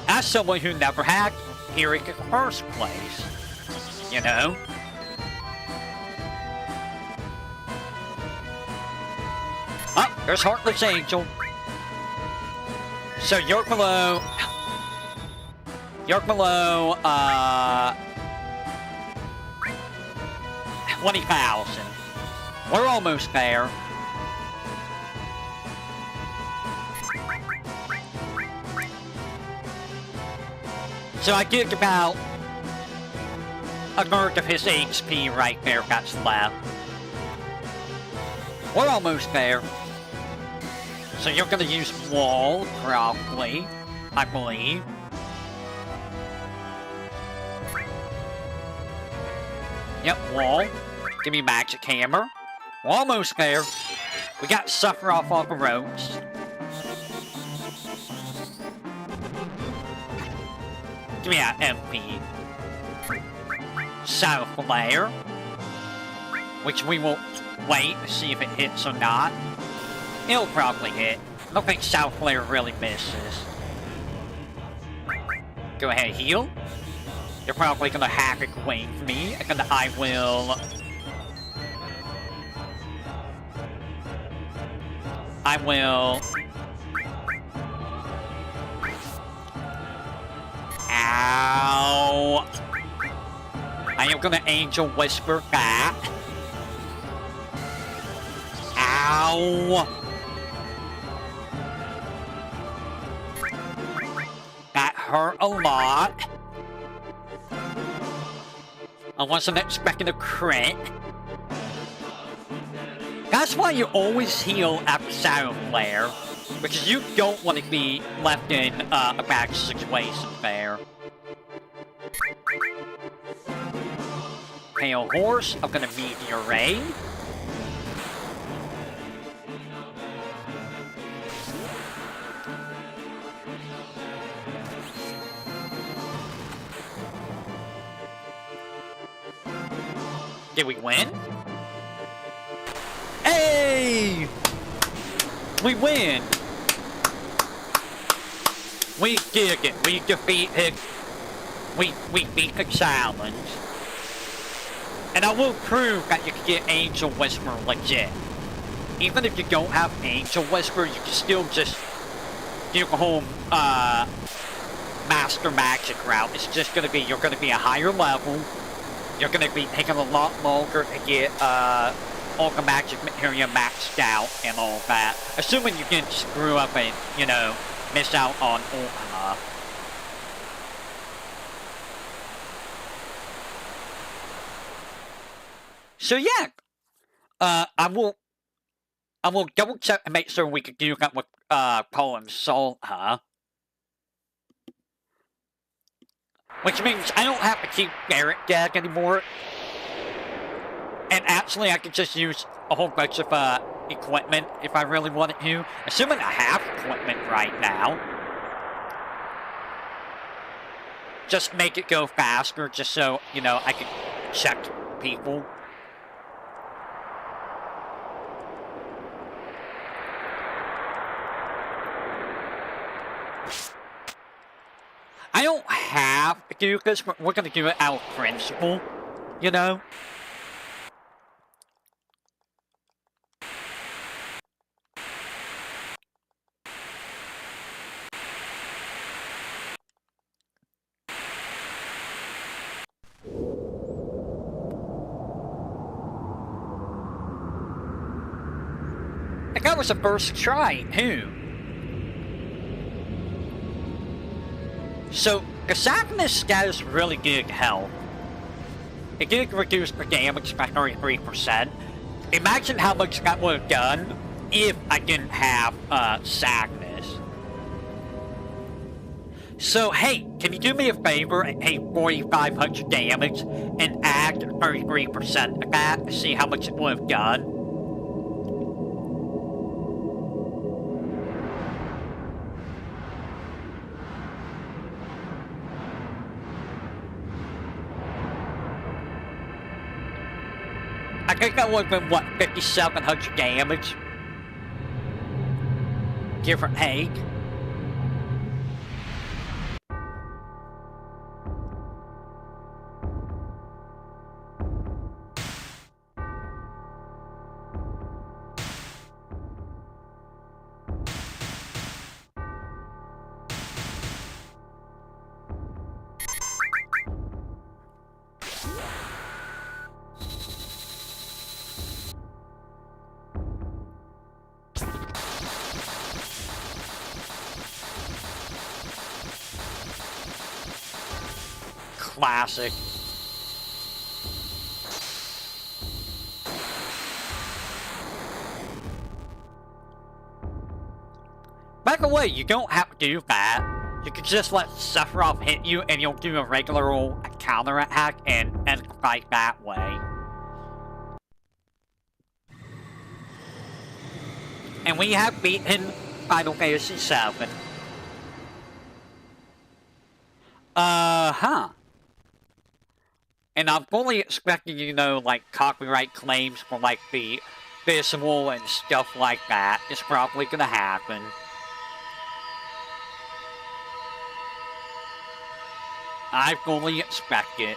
As someone who never had hearing in the first place, you know? Oh, there's Heartless Angel. So you're below 20,000. We're almost there. So I get about a third of his HP right there that's left. We're almost there. So you're gonna use wall, probably, I believe. Yep, wall. Give me magic hammer. We're almost there. We got suffer off all the ropes. Give me that MP. South Flare. Which we will wait to see if it hits or not. It'll probably hit. I don't think South Flare really misses. Go ahead, heal. You're probably gonna hack it away from me, and I will... Ow! I am gonna Angel Whisper that. Ow! That hurt a lot. I wasn't expecting a crit. That's why you always heal after Shadow Flare, because you don't want to be left in a bad situation there. Pale Horse, I'm gonna Meteor Rain. Did we win? Hey! We win! We did it. We defeated... We beat the challenge. And I will prove that you can get Angel Whisper legit. Even if you don't have Angel Whisper, you can still just do the whole Master Magic route. It's just gonna be, you're gonna be a higher level. You're gonna be taking a lot longer to get all the magic material maxed out and all that. Assuming you didn't screw up and, you know, miss out on Ultima. So yeah, I will double check and make sure we can do that with Poem Solta. Which means I don't have to keep Barrett dead anymore. And actually I could just use a whole bunch of equipment if I really wanted to. Assuming I have equipment right now. Just make it go faster just so, you know, I can check people. I don't have to do this, but we're gonna do it out of principle, you know? And that was the first try, too. So, Cassandra's has really good health. It did reduce the damage by 33%. Imagine how much that would have done if I didn't have Sadness. So, hey, can you do me a favor and take 4,500 damage and add 33% of that to see how much it would have done? I think that would have been, what, 5,700 damage? Give or take. Classic. By the way, you don't have to do that. You can just let Sephiroth hit you and you'll do a regular old counter attack and end the fight that way. And we have beaten Final Fantasy VII. Huh. And I'm fully expecting, you know, like, copyright claims for, like, the visual and stuff like that is probably gonna happen. I fully expect it.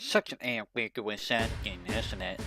such an ambiguous ending, isn't it?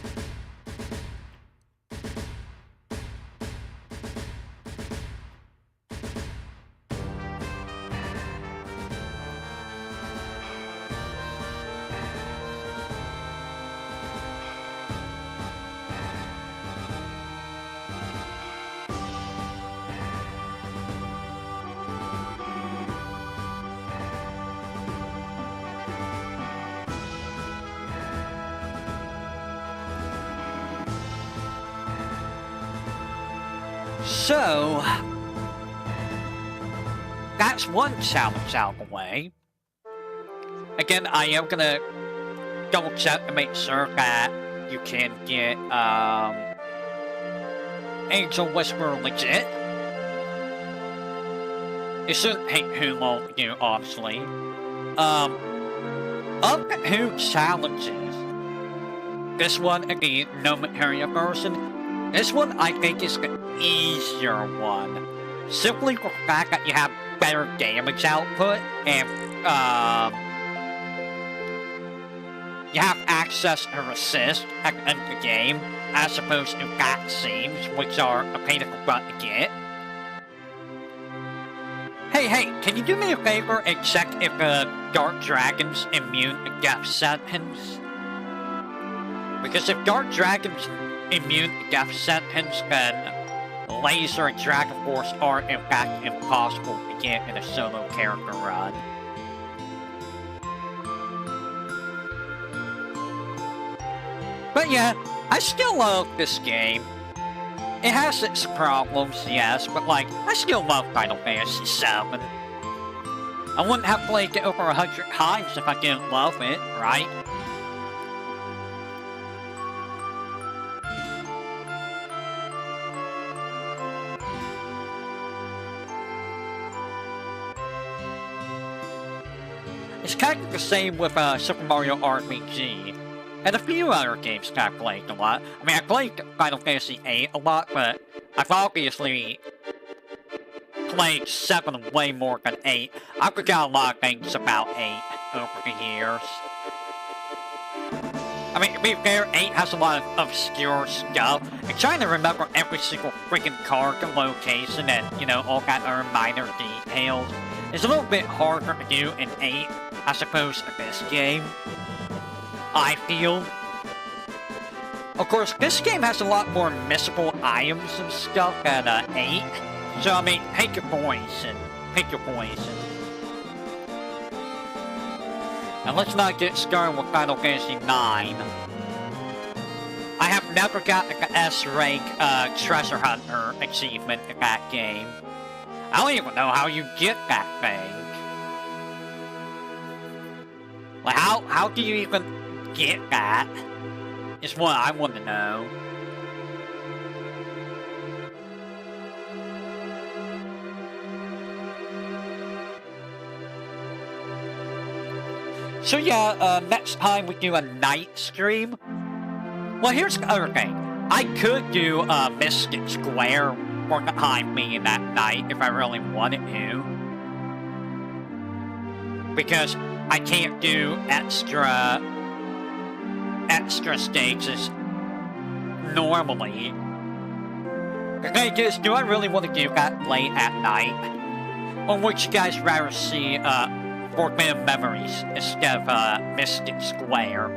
So, that's one challenge out of the way. Again, I am gonna double check to make sure that you can get Angel Whisperer legit. It shouldn't take too long to do, honestly. Of the two challenges, this one, the no materia version, this one I think is the easier one. Simply for the fact that you have better damage output and you have access to resist at the end of the game, as opposed to vaccines, which are a pain in the butt to get. Hey, can you do me a favor and check if the Dark Dragon's immune to death sentence? Because if Dark Dragon's immune to death sentence, then Laser and Dragon Force are in fact impossible to get in a solo character run. But yeah, I still love this game. It has its problems, yes, but like, I still love Final Fantasy VII. I wouldn't have played it over 100 times if I didn't love it, right? It's kind of the same with Super Mario RPG. And a few other games that I played a lot. I mean, I played Final Fantasy VIII a lot, but I've obviously played 7 way more than 8. I forgot a lot of things about 8 over the years. I mean, to be fair, 8 has a lot of obscure stuff. And trying to remember every single freaking card location and, you know, all that other minor details is a little bit harder to do in 8 as opposed to this game, I feel. Of course, this game has a lot more missable items and stuff than 8. So, I mean, pick your poison. Pick your poison. And let's not get started with Final Fantasy IX. I have never gotten the S rank Treasure Hunter achievement in that game. I don't even know how you get that thing. Like, how do you even get that? Is what I want to know. So yeah, next time we do a night stream. Well, here's the other thing. I could do Mystic Square for the time being that night if I really wanted to. Because I can't do extra stages normally. The thing is, do I really want to do that late at night? Or would you guys rather see Forbidden Memories instead of Mystic Square?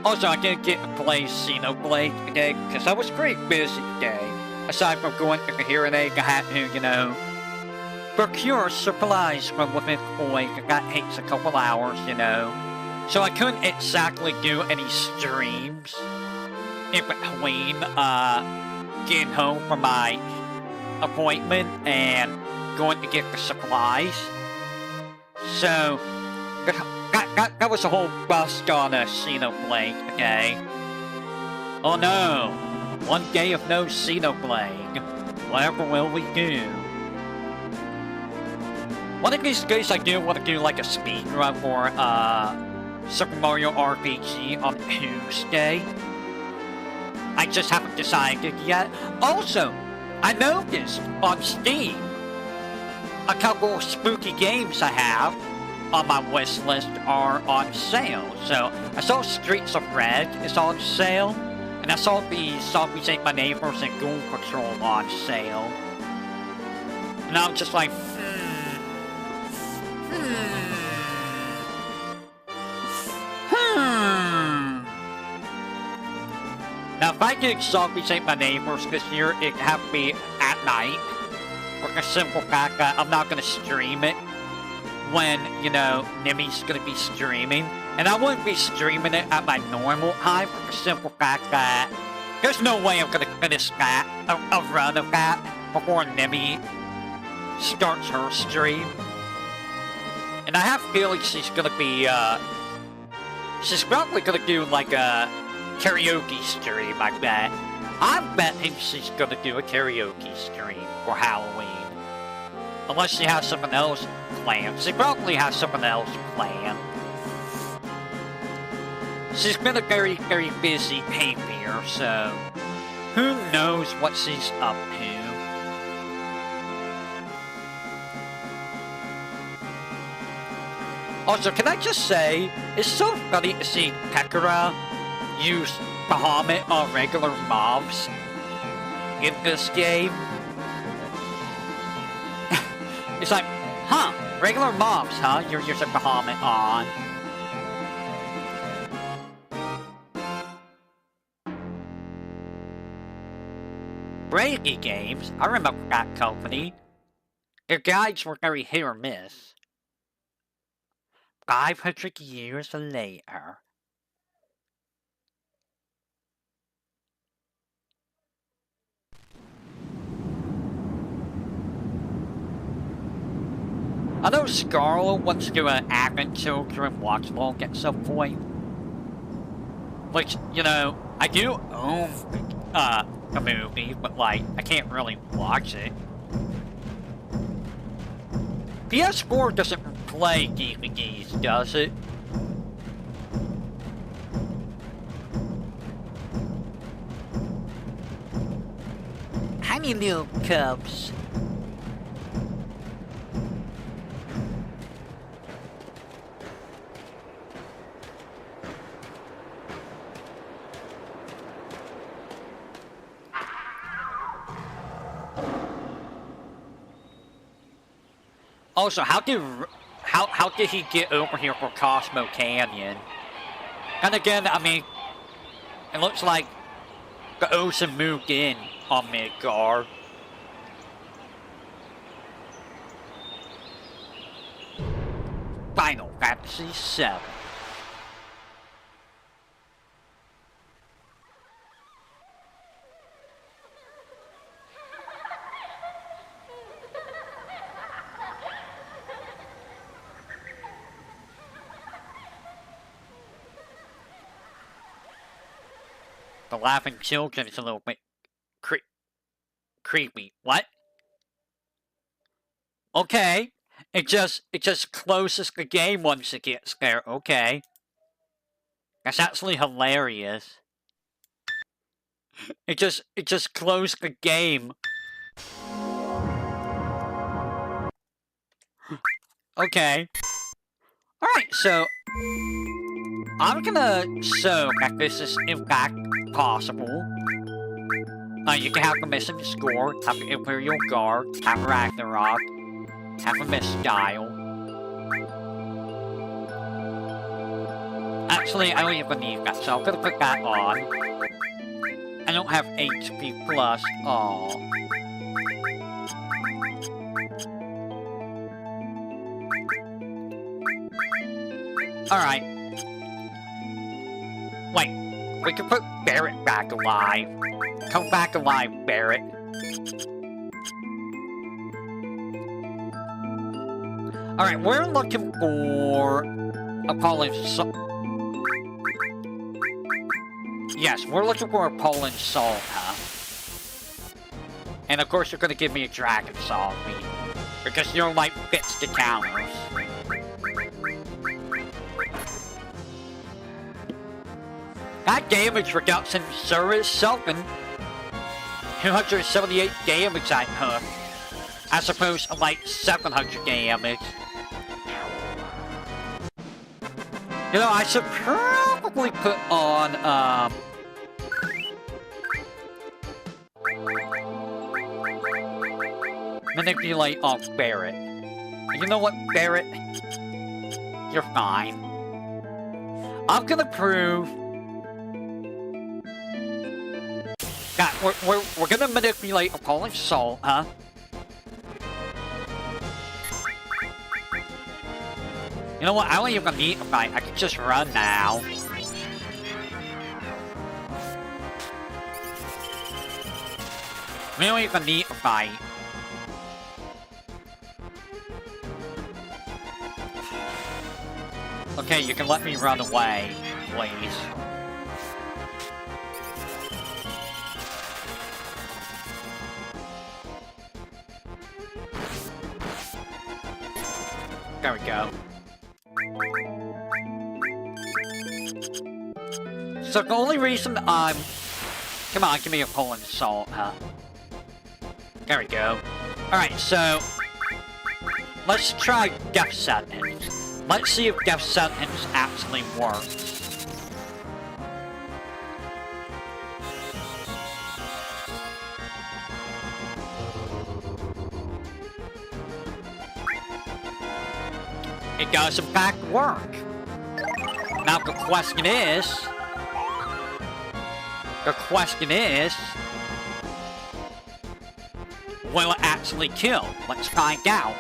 Also, I didn't get to play Xenoblade today because I was pretty busy today. Aside from going to the hearing aid, I had to, you know, procure supplies from within the void, and that takes a couple hours, you know. So I couldn't exactly do any streams in between getting home from my appointment and going to get the supplies. So that was a whole bust on a Xenoblade, okay? Oh no! One day of no Xenoblade. Whatever will we do? One of these days I do want to do like a speedrun for Super Mario RPG on Tuesday. I just haven't decided yet. Also, I noticed on Steam, a couple of spooky games I have on my wish list are on sale. So, I saw Streets of Red is on sale, and I saw the Zombies Ate My Neighbors and Ghoul Patrol on sale. And I'm just like, Now, if I did Zombies Ate My Neighbors this year, it'd have to be at night. For the simple fact that I'm not going to stream it when, you know, Nimmy's going to be streaming. And I wouldn't be streaming it at my normal time for the simple fact that there's no way I'm going to finish that, a run of that, before Nimmy starts her stream. And I have a feeling she's going to be, she's probably going to do like a karaoke stream like that. I bet him she's going to do a karaoke stream for Halloween. Unless she has something else planned. She probably has something else planned. She's been a very, very busy paper, so who knows what she's up to. Also, can I just say, it's so funny to see Pekara use Bahamut on regular mobs in this game. It's like, huh, regular mobs, huh? You're using Bahamut on. Brady Games, I remember that company. Their guides were very hit or miss. 500 years later. I know Scarlet wants to do an Advent Children watch along at some point. Which, you know, I do own a movie, but like, I can't really watch it. PS4 doesn't play DVDs, does it? Honey little cubs. Also, how did he get over here for Cosmo Canyon? And again, I mean, it looks like the Ocean moved in on Midgard. Final Fantasy VII. The laughing children is a little bit creepy. What? Okay. It just closes the game once it gets there. Okay. That's actually hilarious. It just closed the game. Okay. Alright, so I'm gonna show that this is in fact possible. You can have the mission score, have the Imperial Guard, have Ragnarok, have a Misstyle. Actually, I don't even need that, so I'm gonna put that on. I don't have HP plus. Oh. Alright. Wait, we can put Barrett back alive. Come back alive, Barrett. Alright, we're looking for a Poland salt. Yes, we're looking for a Poland salt, huh? And of course you're gonna give me a dragon zombie. Because your light fits the counters. That damage reduction sure is something. 278 damage I took. As opposed to like 700 damage. You know, I should probably put on, manipulate off Barrett. You know what, Barrett? You're fine. I'm gonna prove... God, we're gonna manipulate Appalling Assault, huh? You know what, I don't even need a fight. I can just run now. We don't even need a fight. Okay, you can let me run away, please. There we go. So the only reason I'm... Come on, give me a Poland Assault, huh? There we go. Alright, so... Let's try Death Sentence. Let's see if Death Sentence actually works. It does in fact work. Now the question is... Will it actually kill? Let's find out.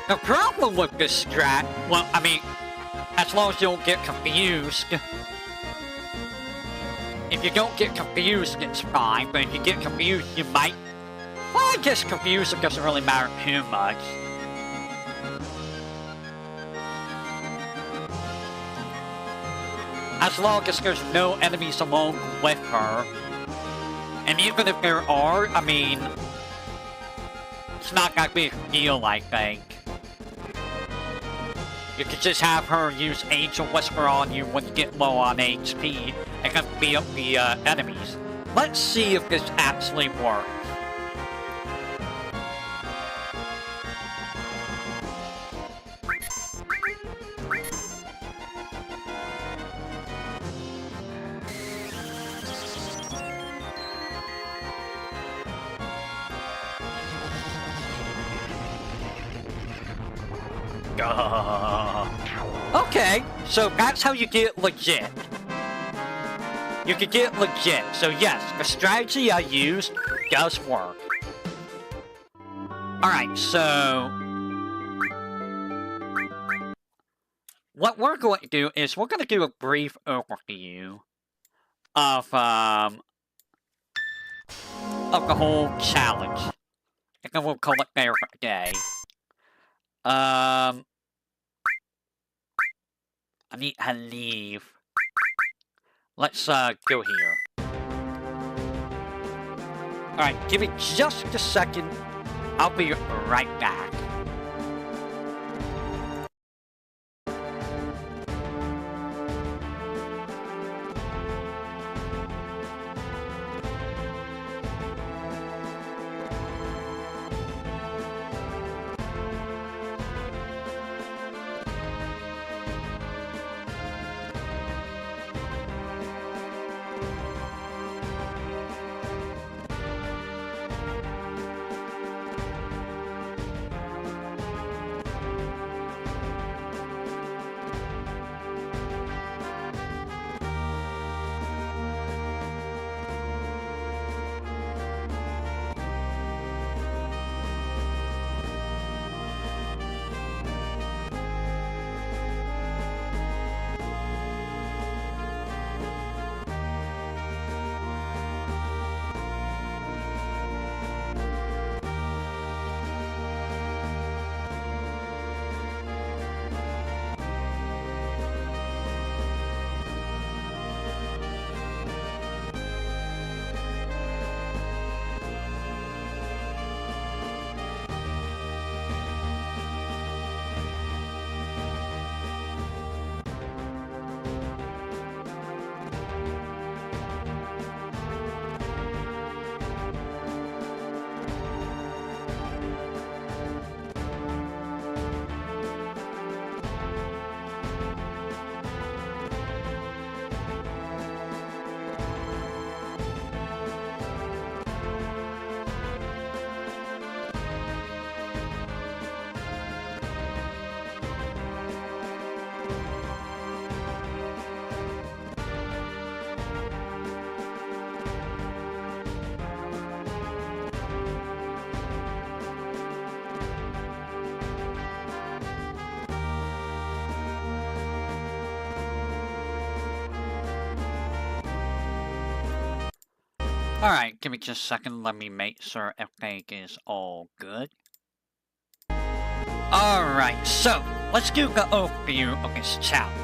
The problem with this strat, well, I mean, as long as you don't get confused. If you don't get confused, it's fine, but if you get confused, you might... Well, I guess confused, it doesn't really matter too much. As long as there's no enemies along with her. And even if there are, I mean... It's not gonna be a deal, I think. You could just have her use Angel Whisper on you when you get low on HP and can beat up the enemies. Let's see if this actually works. Okay, so that's how you get legit. You can get legit. So yes, the strategy I used does work. Alright, so... What we're going to do is we're going to do a brief overview of the whole challenge. And then we'll call it there for today. I need to leave. Let's, go here. Alright, give me just a second. I'll be right back. Alright, give me just a second. Let me make sure everything is all good. Alright, so let's do the overview of this challenge.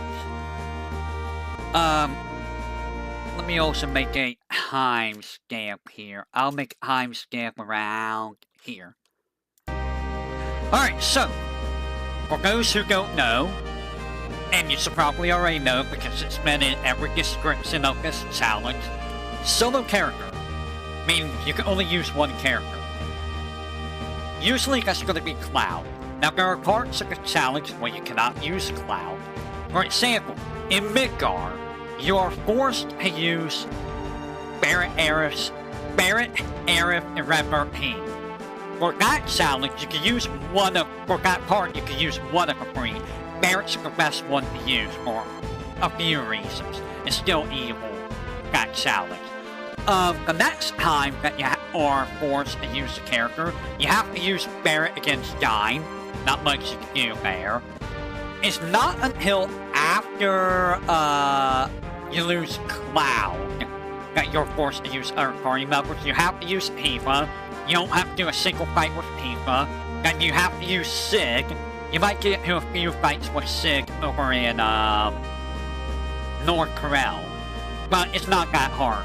Let me also make a timestamp here. I'll make a timestamp around here. Alright, so for those who don't know, and you should probably already know because it's been in every description of this challenge, solo character, meaning you can only use one character. Usually that's going to be Cloud. Now there are parts of the challenge where you cannot use Cloud. For example, in Midgar, you are forced to use Barrett, Aerith, and Red 13. For that challenge, you can use for that part, you can use one of the three. Barrett's the best one to use for a few reasons. It's still evil, that challenge. The next time that you are forced to use a character, you have to use Barrett against Dine. Not much you can do there. It's not until after you lose Cloud that you're forced to use other party members. You have to use Tifa. You don't have to do a single fight with Tifa. Then you have to use Sig. You might get into a few fights with Sig over in North Corel, but it's not that hard.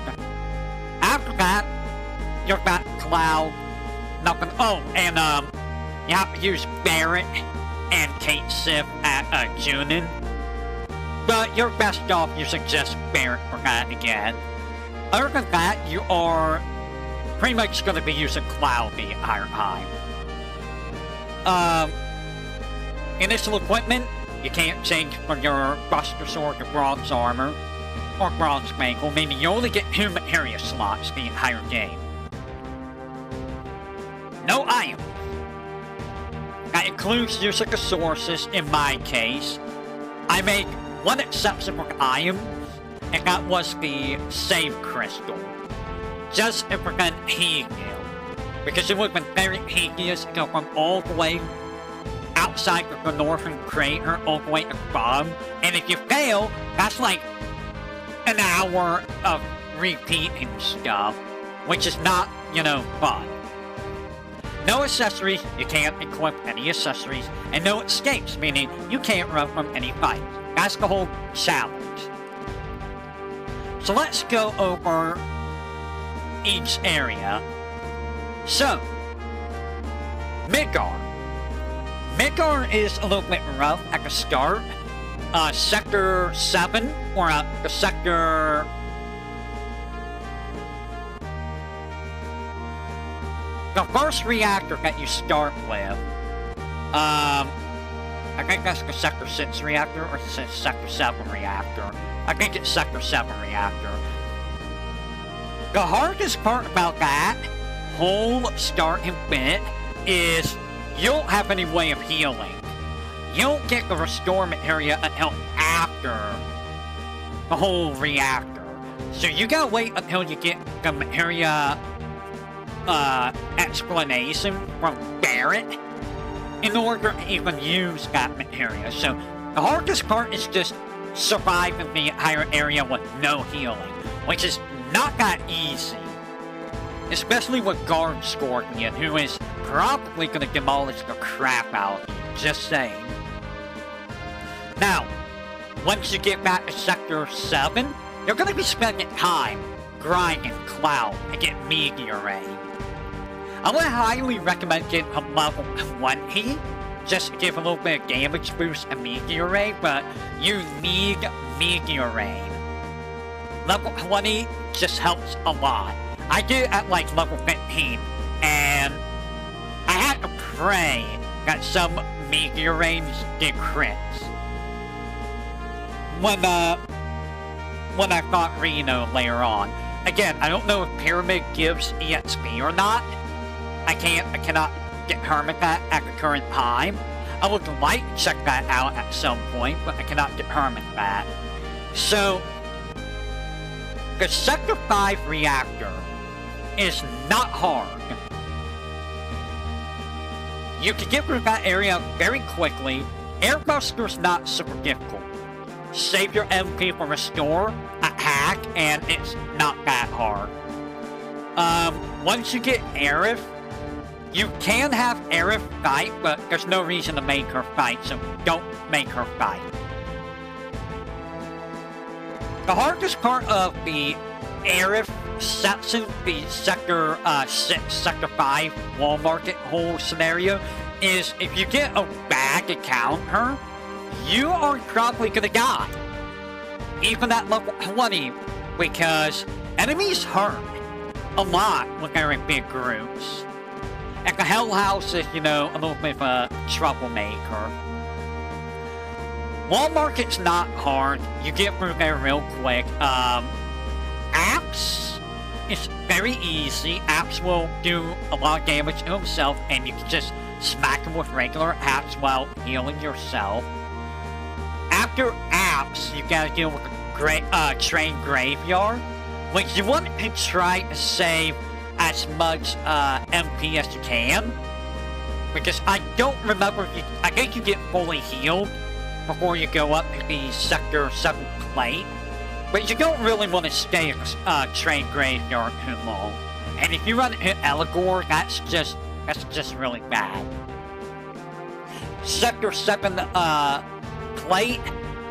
After that, you've got Cloud. And you have to use Barrett and Kate Sif at Junin. But you're best off using just Barrett for that again. Other than that, you are pretty much going to be using Cloud the entire time. Initial equipment, you can't change from your Buster Sword to Bronze Armor or Bronze Mangle, meaning you only get 2 materia slots the entire game. No items. That includes use of the sources in my case. I made one exception for items, and that was the Save Crystal. Just to prevent healing, because it would have been very tedious to go from all the way outside of the northern crater all the way to the bottom, and if you fail, that's like an hour of repeating stuff, which is not, fun. No accessories, you can't equip any accessories, and no escapes, meaning you can't run from any fight. That's the whole challenge. So let's go over each area. So, Midgar. Midgar is a little bit rough at the start. Sector 7, or the sector... The first reactor that you start with, I think that's the Sector 6 reactor, or Sector 7 reactor. I think it's Sector 7 reactor. The hardest part about that whole starting bit is you don't have any way of healing. You don't get the restore materia until after the whole reactor. So you gotta wait until you get the materia explanation from Barrett in order to even use that materia. So the hardest part is just surviving the entire area with no healing, which is not that easy. Especially with Guard Scorpion, who is probably going to demolish the crap out of you, just saying. Now, once you get back to Sector 7, you're going to be spending time grinding Cloud to get VTuberEN. I would highly recommend getting a level 20, just to give a little bit of damage boost to VTuberEN, but you need VTuberEN. Level 20 just helps a lot. I did it at like level 15, and I had to pray that some VTuberENs did crits. When I fought Reno later on. Again, I don't know if Pyramid gives EXP or not. I cannot determine that at the current time. I would like to check that out at some point, but I cannot determine that. So, the Sector 5 reactor is not hard. You can get through that area very quickly. Airbuster's not super difficult. Save your MP for restore, attack, and it's not that hard. Once you get Aerith, you can have Aerith fight, but there's no reason to make her fight, so don't make her fight. The hardest part of the Aerith section, the Sector 6, Sector 5 wall market whole scenario, is if you get a bag encounter, you are probably gonna die. Even at level 20, because enemies hurt a lot when they're in big groups. And the Hell House is, you know, a little bit of a troublemaker. Wall market's not hard. You get through there real quick. Apps is very easy. Apps will do a lot of damage to himself, and you can just smack him with regular apps while healing yourself. After apps, you gotta deal with the train graveyard, which you want to try to save as much MP as you can, because I don't remember if I think you get fully healed before you go up to the Sector 7 plate, but you don't really want to stay in train graveyard too long. And if you run into Eligor, that's just really bad. Sector 7 plate,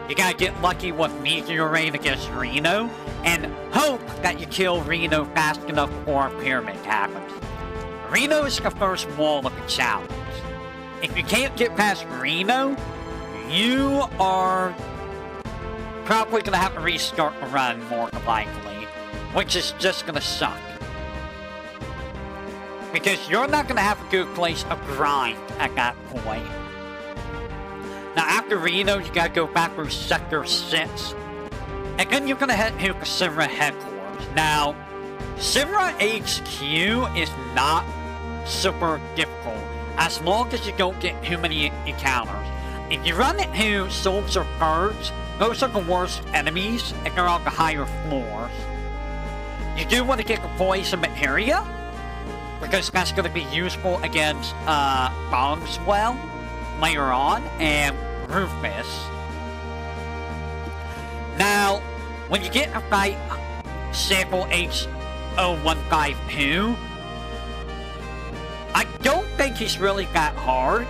you gotta get lucky with VTuberEN against Reno, and hope that you kill Reno fast enough before a pyramid happens. Reno is the first wall of the challenge. If you can't get past Reno, you are probably gonna have to restart the run more than likely, which is just gonna suck. Because you're not gonna have a good place to grind at that point. Now after Reno, you gotta go back through Sector 6. And then you're gonna head to Sivra headquarters. Now, Sivra HQ is not super difficult, as long as you don't get too many encounters. If you run into souls or birds, those are the worst enemies, and they're on the higher floors. You do want to get the poison materia, because that's going to be useful against Bombswell later on, and Rufus. Now, when you get a fight sample H0152, I don't think he's really that hard.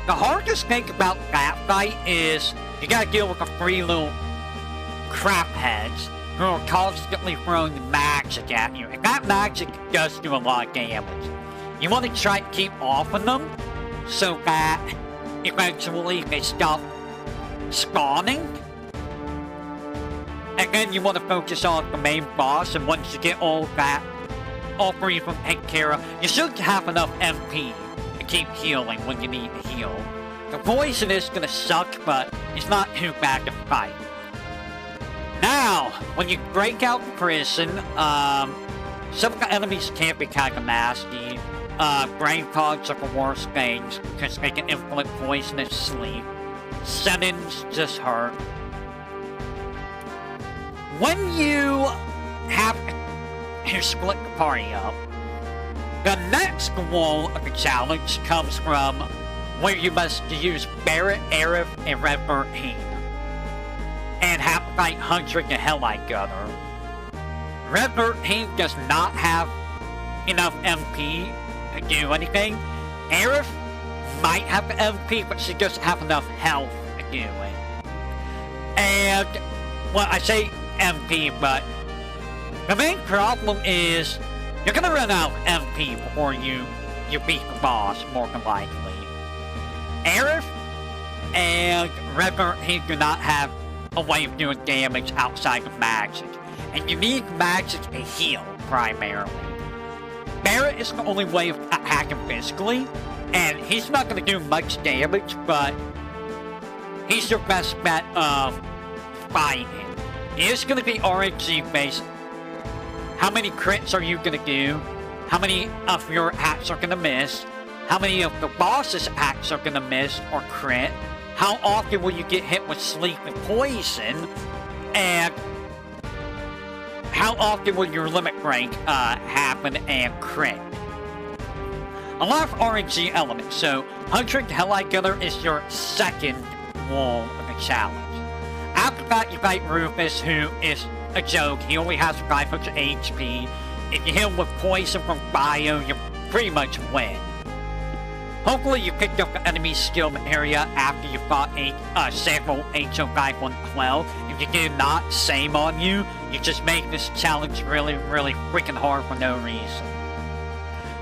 The hardest thing about that fight is you gotta deal with the three little crap heads who are constantly throwing magic at you, and that magic does do a lot of damage. You want to try to keep off of them so that eventually they stop spawning. And then you want to focus on the main boss, and once you get all three of them taken care of, you should have enough MP to keep healing when you need to heal. The poison is gonna suck, but it's not too bad to fight. Now, when you break out the prison, some of the enemies can be kind of nasty. Brain pods are the worst things, because they can inflict poisonous sleep. Settings just hurt. When you have to split the party up, the next wall of the challenge comes from where you must use Barrett, Aerith, and Red Heat, and have to fight Hundred and Hellite Gunner. Red Heat does not have enough MP to do anything. Aerith might have the MP, but she doesn't have enough health to do it. And, well, I say MP, but the main problem is you're gonna run out of MP before you beat the boss, more than likely. Aerith and Red Heat do not have a way of doing damage outside of magic, and you need magic to heal, primarily. Barrett is the only way of attacking physically, and he's not going to do much damage, but he's your best bet of fighting. It's going to be RNG based. How many crits are you going to do? How many of your attacks are going to miss? How many of the boss's attacks are going to miss or crit? How often will you get hit with sleep and poison? And how often will your limit break happen and crit? A lot of RNG elements, so 100 Hellite Gunner is your second wall of the challenge. After that, you fight Rufus, who is a joke. He only has 500 HP. if you hit him with poison from bio, you pretty much win. Hopefully you picked up the enemy skill area after you fought several HO5112. If you did not, shame on you. You just make this challenge really, really freaking hard for no reason.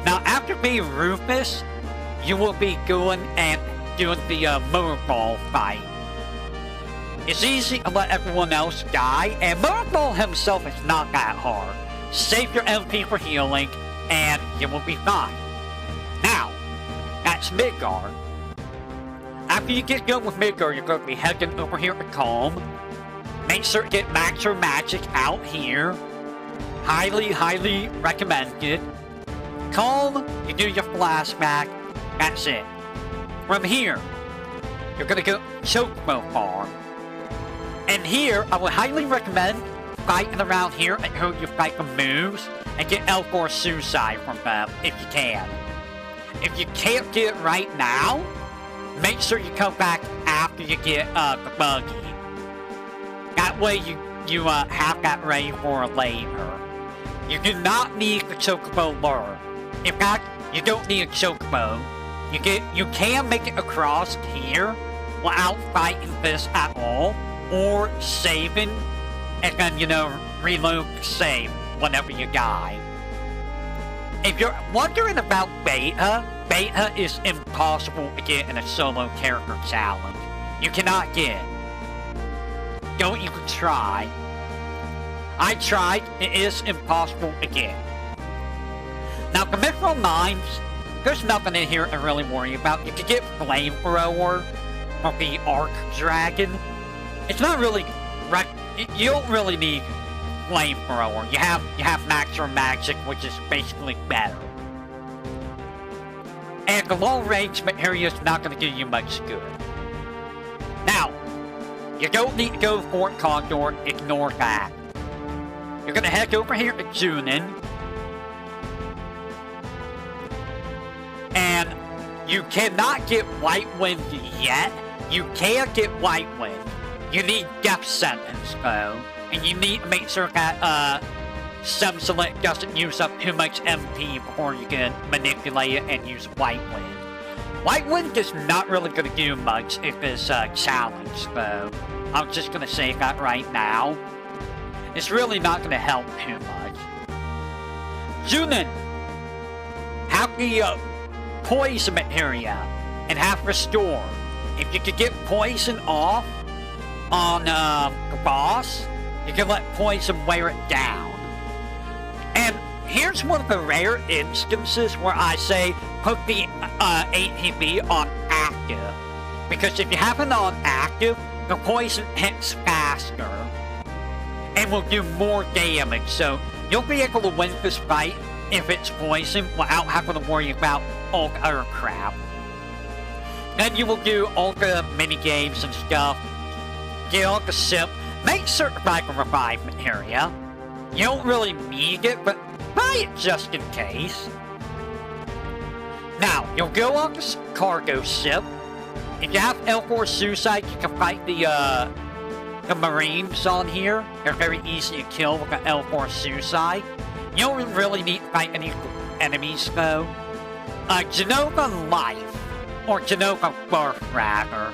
Now, after being Rufus, you will be going and doing the motorball fight. It's easy to let everyone else die, and motorball himself is not that hard. Save your MP for healing, and you will be fine. Now, that's Midgard. After you get done with Midgard, you're going to be heading over here to Calm. Make sure to get Max or Magic out here. Highly, highly recommended. Calm, you do your flashback. That's it. From here, you're going to go Chocobo Farm. And here, I would highly recommend fighting around here until you fight the moves and get L4 Suicide from them if you can. If you can't get it right now, make sure you come back after you get the buggy. That way you have that ready for later. You do not need the Chocobo lure. In fact, you don't need a Chocobo. You can make it across here without fighting this at all, or saving, and then, reload save whenever you die. If you're wondering about Beta, Beta is impossible to get in a solo character challenge. You cannot get it. Don't even try. I tried, it is impossible to get. Now, the Mithril Mines, there's nothing in here to really worry about. You could get Flamethrower or the Arc Dragon. It's not really... You don't really need Flamethrower. You have Max or Magic, which is basically better. And the long-range area is not going to do you much good. Now, you don't need to go Fort Condor. Ignore that. You're going to head over here to Junin. And you cannot get White Wind yet. You can get White Wind. You need Death Sentence, though. And you need to make sure that Select doesn't use up too much MP before you can manipulate it and use White Wind. White Wind is not really going to do much if it's challenged, though. I'm just going to say that right now. It's really not going to help too much. Junin, have the poison area and have Restore. If you could get poison off on the boss, you can let poison wear it down. And here's one of the rare instances where I say put the ATB on active. Because if you have it on active, the poison hits faster and will do more damage. So you'll be able to win this fight if it's poison without having to worry about all the other crap. Then you will do all the mini games and stuff. Get all the sip. Make sure to buy the revivement area. You don't really need it, but buy it just in case. Now, you'll go on this cargo ship. If you have L4 Suicide, you can fight the Marines on here. They're very easy to kill with the L4 Suicide. You don't really need to fight any enemies, though. Genova Life, or Genova Birth, rather.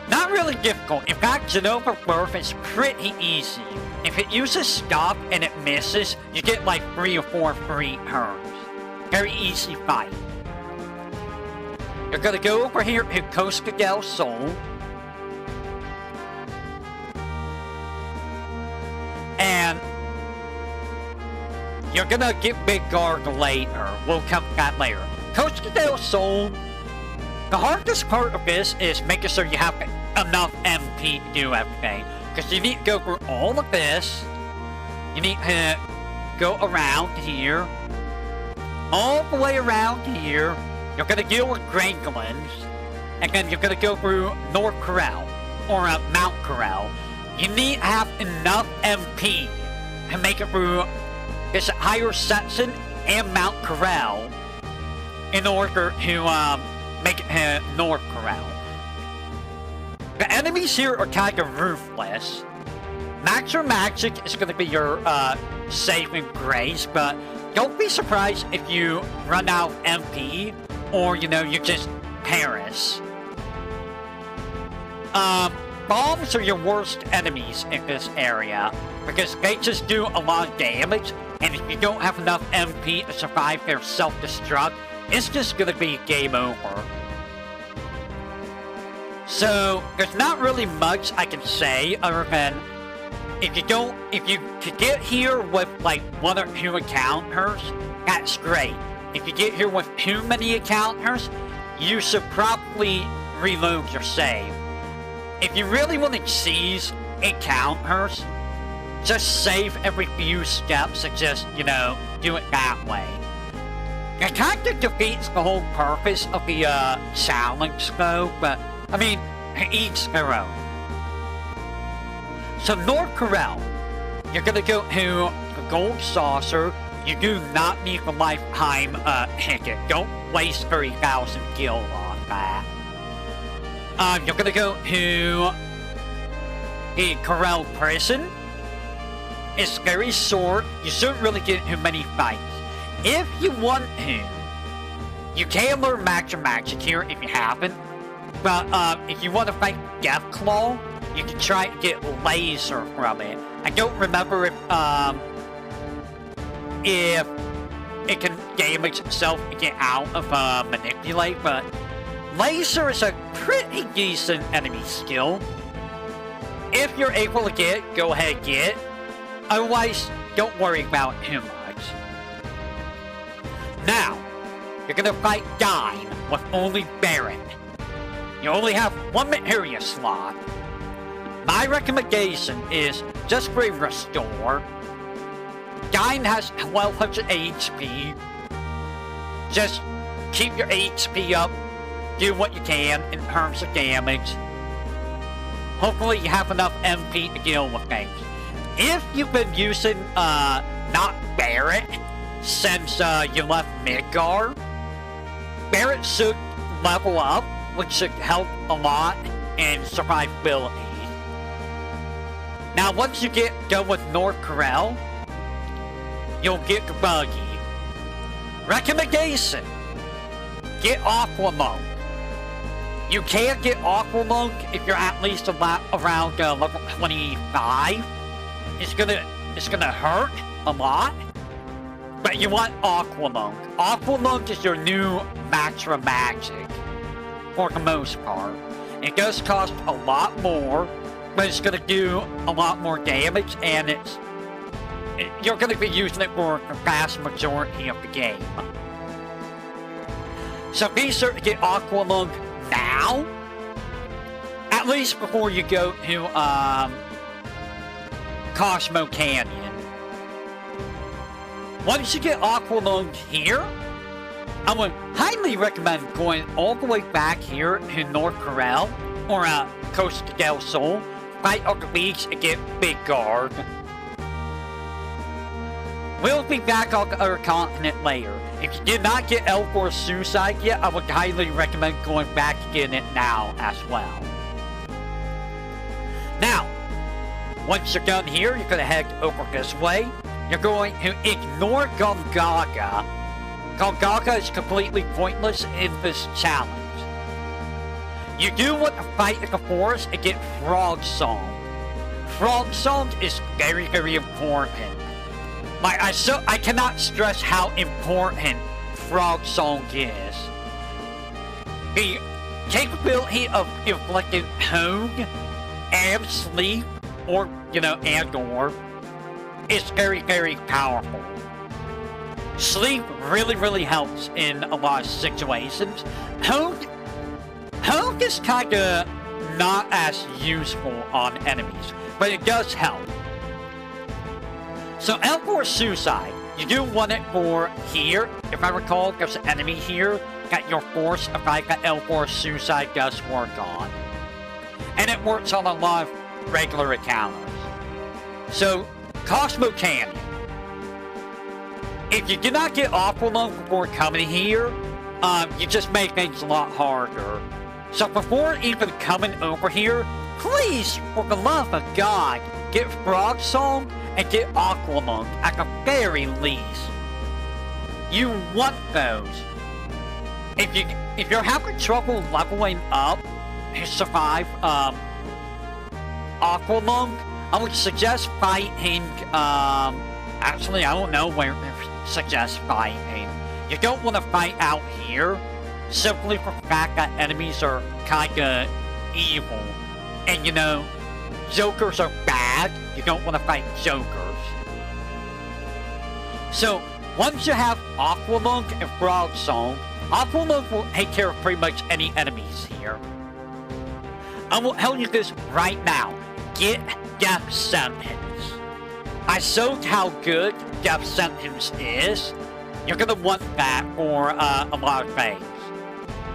Not really difficult. In fact, Genova Birth is pretty easy. If it uses stop and it misses, you get like 3 or 4 free turns. Very easy fight. You're gonna go over here to Costa del Sol. And you're gonna get Big Guard later. We'll come to that later. Costa del Sol. The hardest part of this is making sure you have enough MP to do everything. Because you need to go through all of this. You need to go around here. All the way around here. You're going to deal with Granglins. And then you're going to go through North Corral. Or Mount Corral. You need to have enough MP to make it through this higher section and Mount Corral. In order to make it to North Corral. The enemies here are kind of ruthless. Max or Magic is going to be your saving grace, but don't be surprised if you run out of MP or, you just perish. Bombs are your worst enemies in this area because they just do a lot of damage, and if you don't have enough MP to survive their self-destruct, it's just going to be game over. So, there's not really much I can say other than if you could get here with like 1 or 2 encounters, that's great. If you get here with too many encounters, you should probably reload your save. If you really want to seize encounters, just save every few steps and just, do it that way. It kind of defeats the whole purpose of the challenge though, but I mean, each their own. So North Corel, you're gonna go to the Gold Saucer. You do not need the lifetime ticket. Don't waste 30,000 gil on that. You're gonna go to the Corel Prison. It's very short. You shouldn't really get too many fights. If you want to, you can learn Magic here if you haven't. But if you want to fight Deathclaw, you can try to get laser from it. I don't remember if it can damage itself and get out of manipulate, but laser is a pretty decent enemy skill. If you're able to get it, go ahead and get it. Otherwise, don't worry about it too much. Now, you're gonna fight Dine with only Baron. You only have 1 materia slot. My recommendation is just bring Restore. Dine has 1200 HP. Just keep your HP up. Do what you can in terms of damage. Hopefully you have enough MP to deal with things. If you've been using, not Barret, since, you left Midgar, Barret should level up, which should help a lot in survivability. Now, once you get done with North Corel, you'll get the Buggy. Recommendation, get Aquamonk. You can get Aquamonk if you're at least around level 25. It's gonna hurt a lot, but you want Aquamonk. Aquamonk is your new Matra Magic, for the most part. It does cost a lot more, but it's gonna do a lot more damage, and you're gonna be using it for the vast majority of the game. So be sure to get Aquamonk now, at least before you go to Cosmo Canyon. Once you get Aquamonk here, I would highly recommend going all the way back here to North Corel or Costa del Sol, fight on the beach and get Big Guard. We'll be back on the other continent later. If you did not get L4 Suicide yet, I would highly recommend going back and getting it now as well. Now, once you're done here, you're going to head over this way. You're going to ignore Gongaga. Gongaga is completely pointless in this challenge. You do want to fight in the forest and get Frog Song. Frog Song is very, very important. I cannot stress how important Frog Song is. The capability of inflicting Hone and Sleep, or, and/or, is very, very powerful. Sleep really, really helps in a lot of situations. Hone is kinda not as useful on enemies, but it does help. So L4 Suicide, you do want it for here. If I recall, there's an enemy here that your Force effect that L4 Suicide does work on. And it works on a lot of regular encounters. So, Cosmo Canyon. If you do not get Aquamonk before coming here, you just make things a lot harder. So before even coming over here, please, for the love of God, get Frog Song and get Aqualung at the very least. You want those. If you're having trouble leveling up to survive Aqualung, I would suggest fighting actually I don't know where to suggest fighting. You don't want to fight out here simply for the fact that enemies are kinda evil. And you know, Jokers are bad. You don't want to fight Jokers. So once you have Aqualung and Frog Song, Aqualung will take care of pretty much any enemies here. I will tell you this right now. Get Death Sentence. I showed how good Death Sentence is. You're gonna want that for a lot of things.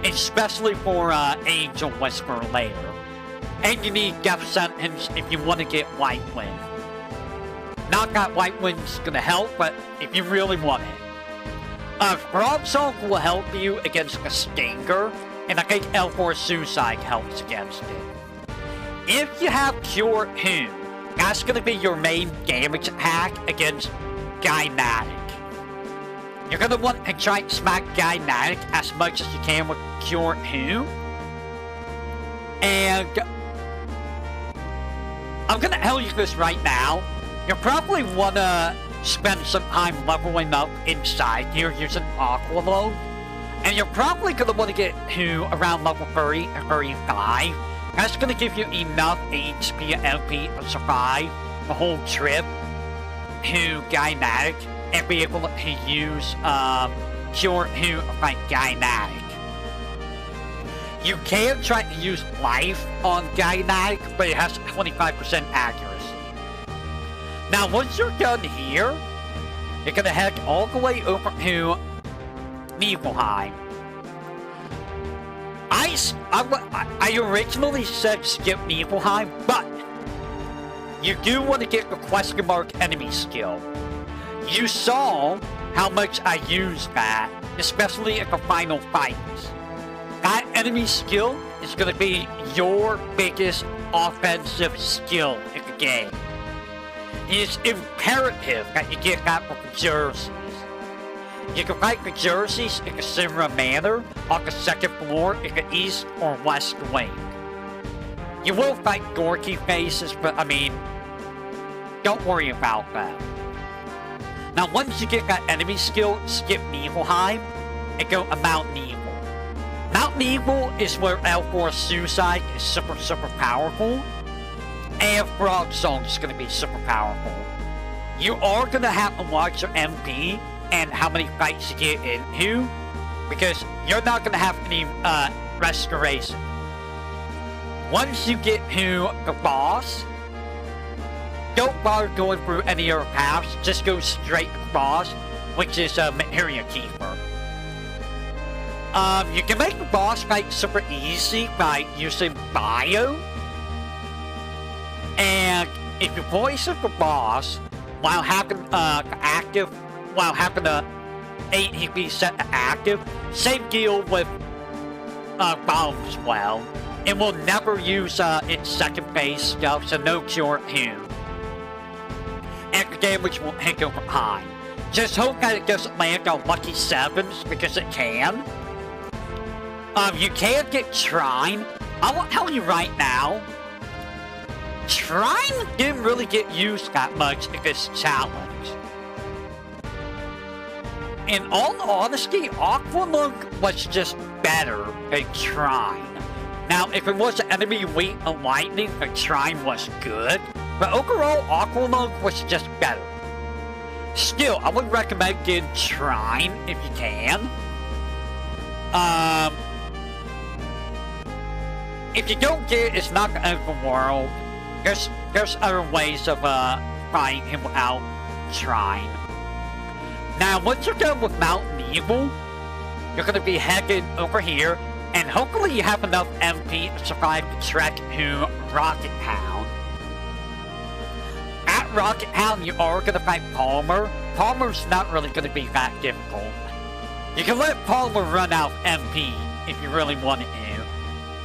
Especially for Angel Whisper later. And you need Death Sentence if you want to get White Wind. Not that White Wind's gonna help, but if you really want it. Frog Song will help you against the Stinger, and I think L4 Suicide helps against it. If you have Cure Who, that's gonna be your main damage attack against Gynatic. You're gonna want to try and smack Gynatic as much as you can with Cure Who. And I'm gonna tell you this right now. You probably wanna spend some time leveling up inside here using Aqualung. And you're probably gonna want to get to around level 30 or 35. That's gonna give you enough HP and MP to survive the whole trip to Gynatic and be able to use Cure Who to fight Gynatic. You can try to use Life on Gynatic, but it has 25% accuracy. Now, once you're done here, you're gonna head all the way over to Nibelheim. I originally said skip Nibelheim, but you do want to get the question mark enemy skill. You saw how much I used that, especially in the final fights. That enemy skill is going to be your biggest offensive skill in the game. It is imperative that you get that from the jerseys. You can fight the jerseys in a similar manner on the second floor in the east or west wing. You will fight dorky faces, but I mean, don't worry about that. Now once you get that enemy skill, skip Nibelheim and go to Mount Evil. Mount Evil is where L4 Suicide is super powerful, and Frog Song is going to be super powerful. You are going to have to watch your MP and how many fights you get into, because you're not going to have any restoration. Once you get to the boss, don't bother going through any other paths, just go straight to the boss, which is Materia Keeper. You can make the boss fight super easy by using Bio. And if you poison the boss while having the 8 HP set to active, same deal with Bomb as well. It will never use its second phase stuff, so no Cure Who. And the damage will take over high. Just hope that it doesn't land on lucky 7s, because it can. You can get Trine. I will tell you right now, Trine didn't really get used that much in this challenge. In all honesty, Aqualung was just better than Trine. Now, if it was an enemy weak to lightning, the Trine was good. But overall, Aqualung was just better. Still, I would recommend getting Trine if you can. If you don't get it, it's not the end of the world. There's other ways of fighting him without Trine. Now, once you're done with Mountain Evil, you're going to be headed over here, and hopefully you have enough MP to survive the trek to Rocket Town. At Rocket Town, you are going to fight Palmer. Palmer's not really going to be that difficult. You can let Palmer run out of MP if you really want to,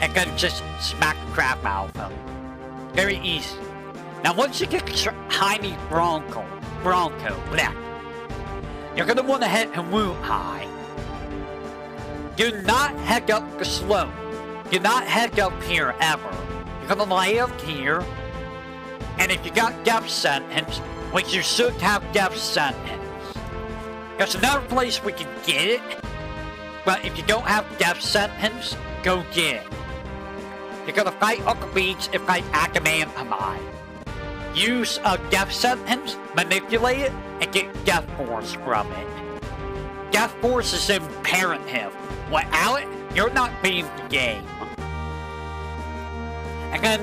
and then just smack the crap out of him. Very easy. Now once you get tiny Bronco, bleh, you're gonna want to head to Wu High. Do not head up the slope. Do not head up here ever. You're gonna land here, and if you got death sentence, which you should have death sentence, there's another place we can get it, but if you don't have death sentence, go get it. You're gonna fight on the beach and fight Adamantium. Use a death sentence, manipulate it, and get death force from it. Death force is imperative. Without it, you're not beating the game. And then,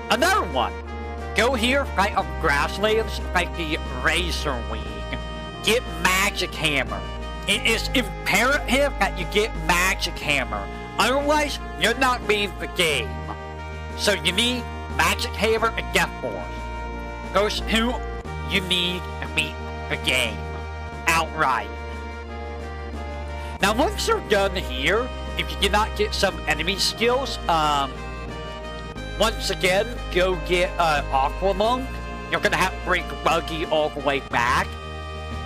another one. Go here, fight on grasslands, fight the Razor Wing. Get Magic Hammer. It is imperative that you get Magic Hammer. Otherwise, you're not beating the game. So you need Magic Hammer and Death Force. Those two you need to beat the game outright. Now once you're done here, if you cannot get some enemy skills, once again, go get Aqualung. You're gonna have to bring Buggy all the way back.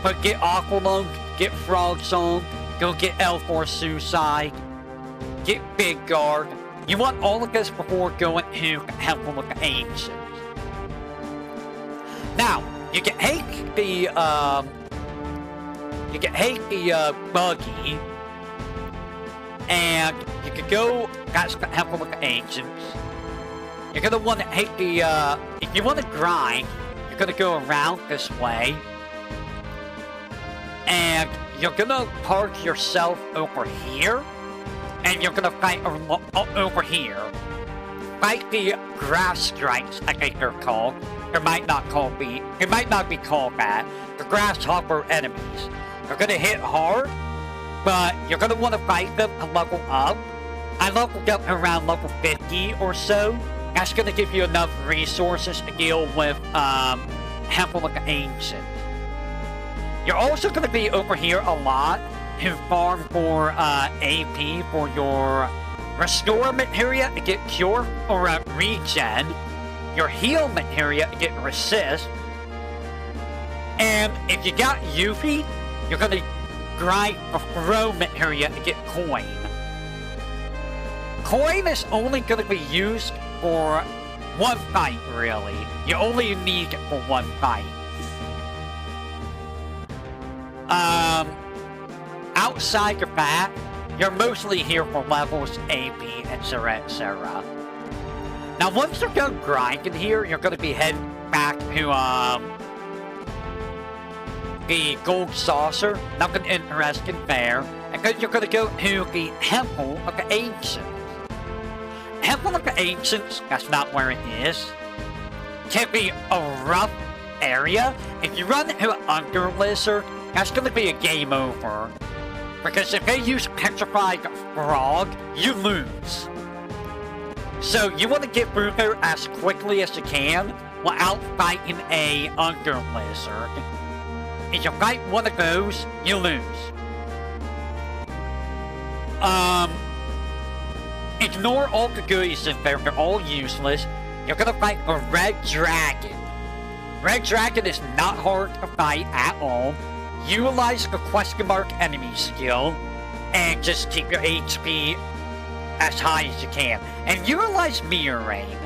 But get Aqualung, get Frog Song, go get L4 Suicide, get Big Guard. You want all of this before going to Temple of the Ancients. Now, you can hate the Buggy, and you can go, that's the Temple of the Ancients. You're gonna want to hate the, if you want to grind, you're gonna go around this way. And you're gonna park yourself over here. And you're gonna fight over here. Fight the grass strikes, I think they're called. It might not be called that. The grasshopper enemies. They're gonna hit hard, but you're gonna want to fight them to level up. I leveled up around level 50 or so. That's gonna give you enough resources to deal with Temple of the Ancients. You're also gonna be over here a lot to farm for AP for your Restore materia to get Cure or Regen, your Heal materia to get Resist, and if you got Yuffie, you're gonna grind a Throw materia to get Coin. Coin is only gonna be used for one fight, really. You only need it for one fight. Outside of that, you're mostly here for levels AP, etc., etc. Now, once you're done grinding here, you're going to be heading back to the Gold Saucer. Nothing interesting there. And then you're going to go to the Temple of the Ancients. Temple of the Ancients, that's not where it is, can be a rough area. If you run into an Under Lizard, that's going to be a game over. Because if they use Petrified Frog, you lose. So you want to get through there as quickly as you can without fighting a Under Lizard. If you fight one of those, you lose. Ignore all the goodies in there, they're all useless. You're gonna fight a Red Dragon. Red Dragon is not hard to fight at all. Utilize the question mark enemy skill and just keep your HP as high as you can. And utilize Meteor Rain.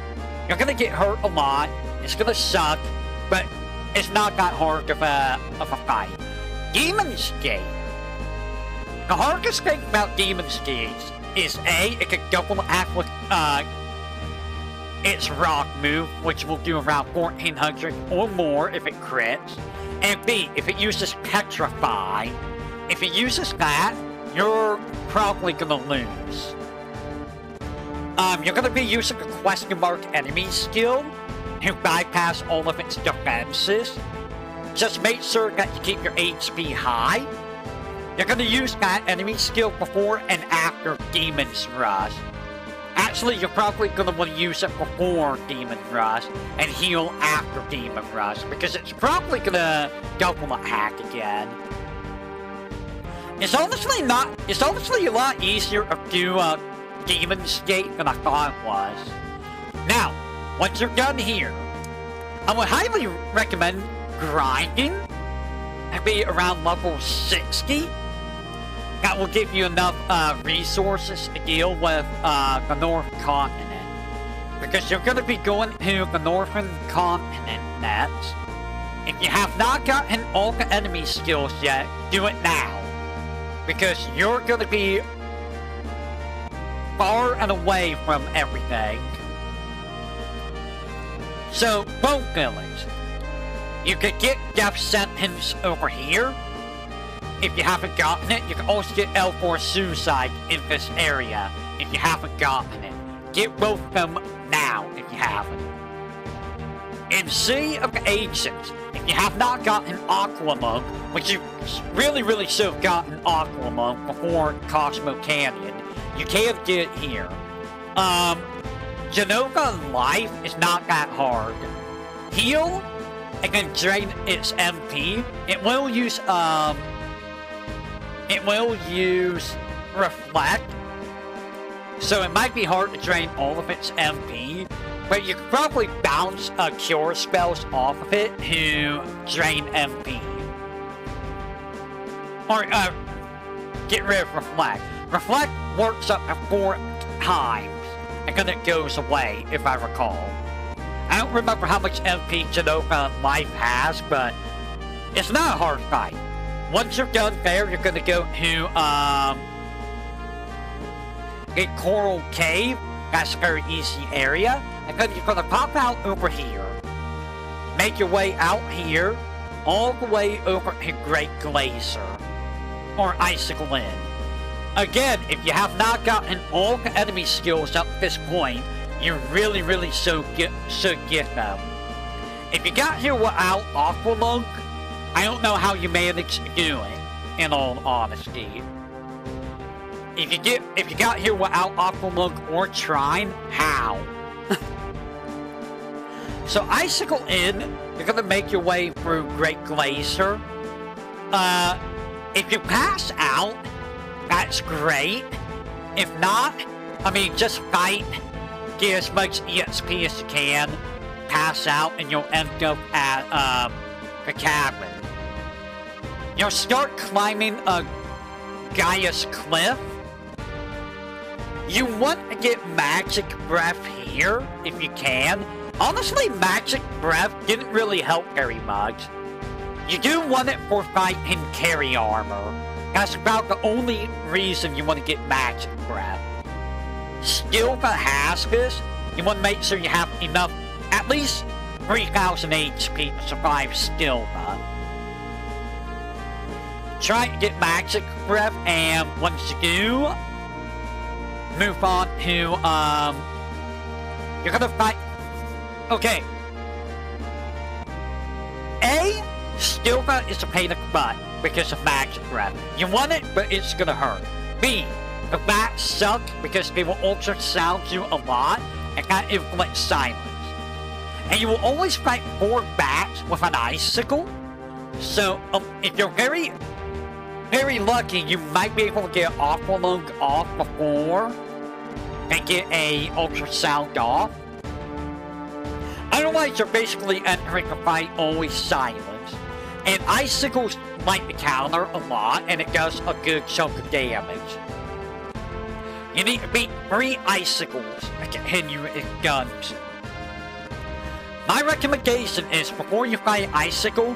You're gonna get hurt a lot, it's gonna suck, but it's not that hard of a fight. Demon's Gate. The hardest thing about Demon's Gate is A, it can double act with its rock move, which will do around 1400 or more if it crits. And B, if it uses Petrify, if it uses that, you're probably gonna lose. You're gonna be using a question mark enemy skill to bypass all of its defenses. Just make sure that you keep your HP high. You're gonna use that enemy skill before and after Demon's Rush. Actually, you're probably gonna want to use it before Demon Rush and heal after Demon Rush because it's probably gonna double attack again. It's honestly a lot easier to do Demon's Gate than I thought it was. Now, once you're done here, I would highly recommend grinding and be around level 60. That will give you enough resources to deal with the North Continent. Because you're going to be going to the Northern Continent next. If you have not gotten all the enemy skills yet, do it now. Because you're going to be far and away from everything. So, both villains. You could get Death Sentence over here. If you haven't gotten it, you can also get L4 Suicide in this area. If you haven't gotten it. Get both of them now, if you haven't. In Sea of the Ancients, if you have not gotten Aqualung, which you really should have gotten Aqualung before Cosmo Canyon, you can get it here. Genova Life is not that hard. Heal, and then drain its MP. It will use Reflect. So it might be hard to drain all of its MP, but you can probably bounce cure spells off of it to drain MP. Or get rid of Reflect. Reflect works up to 4 times, and then it goes away, if I recall. I don't remember how much MP Genova Life has, but it's not a hard fight. Once you're done there, you're gonna go to a Coral Cave. That's a very easy area. And then you're gonna pop out over here. Make your way out here, all the way over to Great Glacier. Or Icicle Inn. Again, if you have not gotten all the enemy skills up to this point, you really should get them. If you got here without Aqualung, I don't know how you managed to do it, in all honesty. If you got here without Aqualung or Trine, how? So Icicle Inn, you're gonna make your way through Great Glacier. If you pass out, that's great. If not, I mean, just fight, get as much EXP as you can, pass out, and you'll end up at the cabin. You'll start climbing Gaia's Cliff. You want to get Magic Breath here, if you can. Honestly, Magic Breath didn't really help very much. You do want it for fighting carry armor. That's about the only reason you want to get Magic Breath. Stilva has this. You want to make sure you have enough, at least 3,000 HP to survive Stilva. Try to get Magic Breath, and once you do, move on to, you're gonna fight, okay. A, Stilva is a pain in the butt because of Magic Breath. You want it, but it's gonna hurt. B, the bats suck because they will ultrasound you a lot and that inflicts silence. And you will always fight 4 bats with an icicle. So, if you're very lucky, you might be able to get Aqualung off before and get a ultrasound off. Otherwise, you're basically entering the fight always silent. And icicles like the counter a lot, and it does a good chunk of damage. You need to beat 3 icicles to continue its guns. My recommendation is, before you fight Icicle,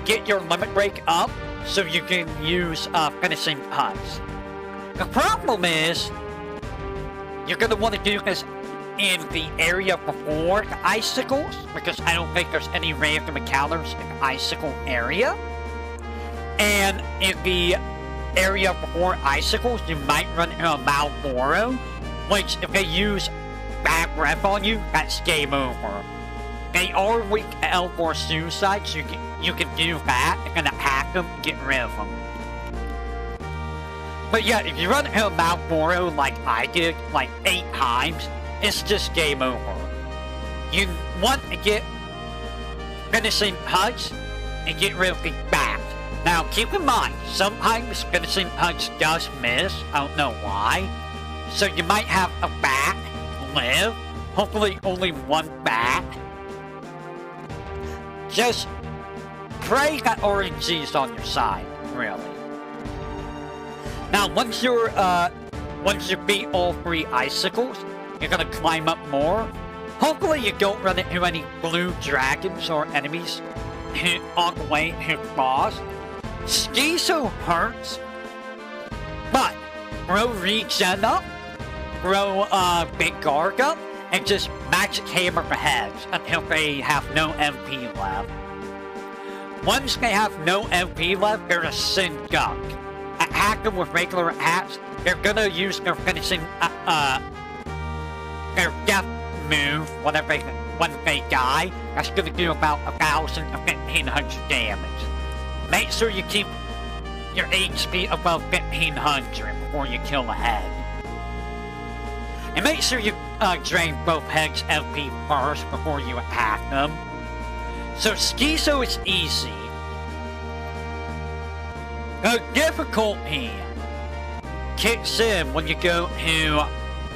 get your limit break up so you can use finishing touch. The problem is, you're going to want to do this in the area before the Icicles, because I don't think there's any random encounters in the Icicle area. And in the area before Icicles, you might run into a Malboro, which if they use bad breath on you, that's game over. They are weak to L4 Suicide, so you can do that and attack them and get rid of them. But yeah, if you run into a Malboro like I did, like 8 times, it's just game over. You want to get finishing touch and get rid of the bat. Now keep in mind, sometimes finishing touch does miss, I don't know why. So you might have a bat live, hopefully only 1 bat. just pray that RNG's on your side, really. Now, once you beat all 3 icicles, you're gonna climb up more. Hopefully you don't run into any blue dragons or enemies on the way who cross. Schizo hurts, but grow regen up, grow Big Garg up, and just magic hammer the heads until they have no MP left. Once they have no MP left, they're a Sin Gunk. Attack them with regular attacks, they're gonna use their finishing, their death move when they die. That's gonna do about 1,000 to 1,500 damage. Make sure you keep your HP above 1,500 before you kill a head. And make sure you drain both heads' MP first before you attack them. So Schizo is easy. The difficulty kicks in when you go to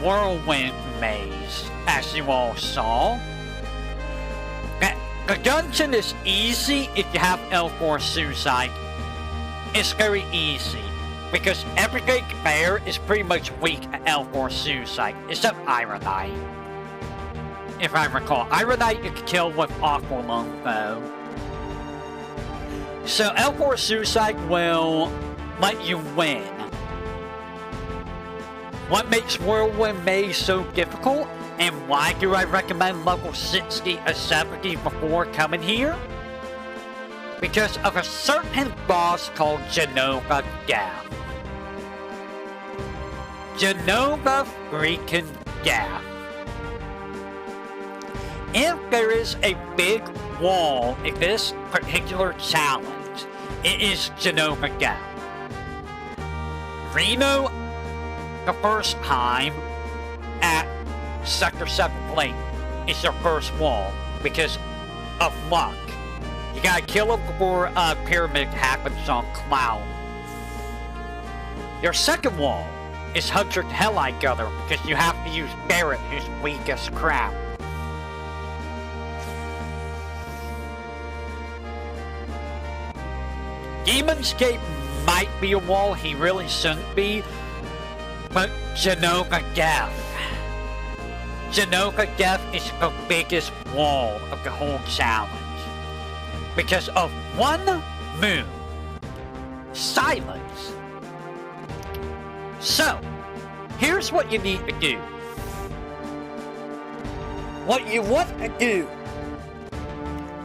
Whirlwind Maze, as you all saw. The dungeon is easy if you have L4 Suicide. It's very easy, because everything there is pretty much weak at L4 Suicide, except Ironite. If I recall, Ironite you can kill with Aqua Lung though. So L4 Suicide will let you win. What makes Whirlwind Maze so difficult, and why do I recommend level 60 or 70 before coming here? Because of a certain boss called Genova Death. Genova freaking Death. If there is a big wall in this particular challenge, it is Genova Death. Reno, the first time at Sector 7 Plate, is your first wall because of luck. You gotta kill him before Pyramid happens on Cloud. Your second wall is 100 Hellite Gunner because you have to use Barret, who's weak as crap. Demon's Gate might be a wall, he really shouldn't be, but Genova Death. Genova Death is the biggest wall of the whole challenge. Because of one move. Silence. So, here's what you need to do. What you want to do.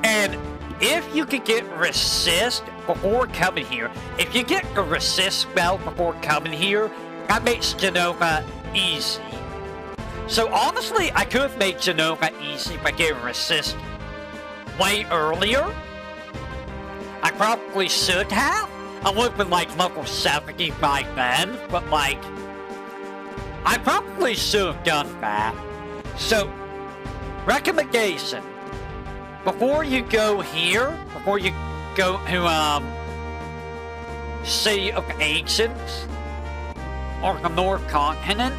And if you can get resist before coming here, if you get the resist spell before coming here, that makes Genova easy. So honestly, I could have made Genova easy by getting resist way earlier. I probably should have. I would have been like level 70 by then, but like, I probably should have done that. So, recommendation. Before you go here, before you go to, City of Ancients, or the North Continent,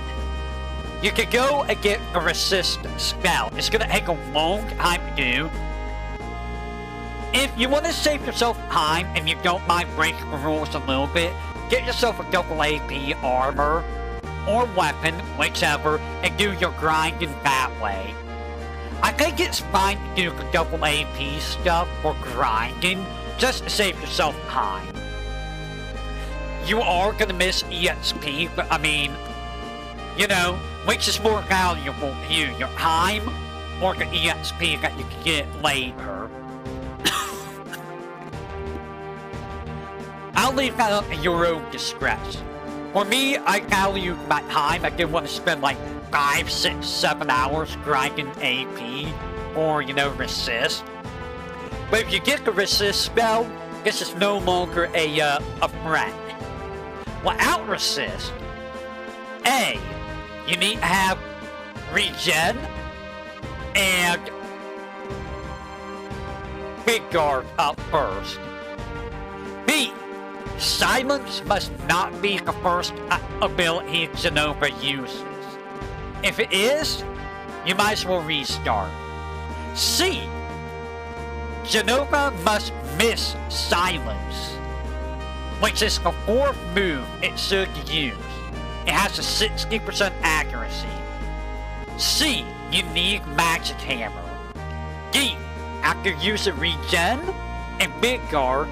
you can go and get a resist spell. It's gonna take a long time to do. If you want to save yourself time and you don't mind breaking the rules a little bit, get yourself a double AP armor or weapon, whichever, and do your grinding that way. I think it's fine to do the double AP stuff for grinding, just to save yourself time. You are gonna miss EXP, but I mean, you know, which is more valuable to you, your time or the EXP that you can get later? I'll leave that up to your own discretion. For me, I value my time. I didn't want to spend like 5, 6, 7 hours grinding AP or, you know, resist. But if you get the resist spell, this is no longer a threat. Without resist, A, you need to have regen and Big Guard up first. B, silence must not be the first ability Genova uses. If it is, you might as well restart. C, Jenova must miss silence, which is the fourth move it should use. It has a 60% accuracy. C. Unique Magic Hammer. D. After using Regen and Midgard,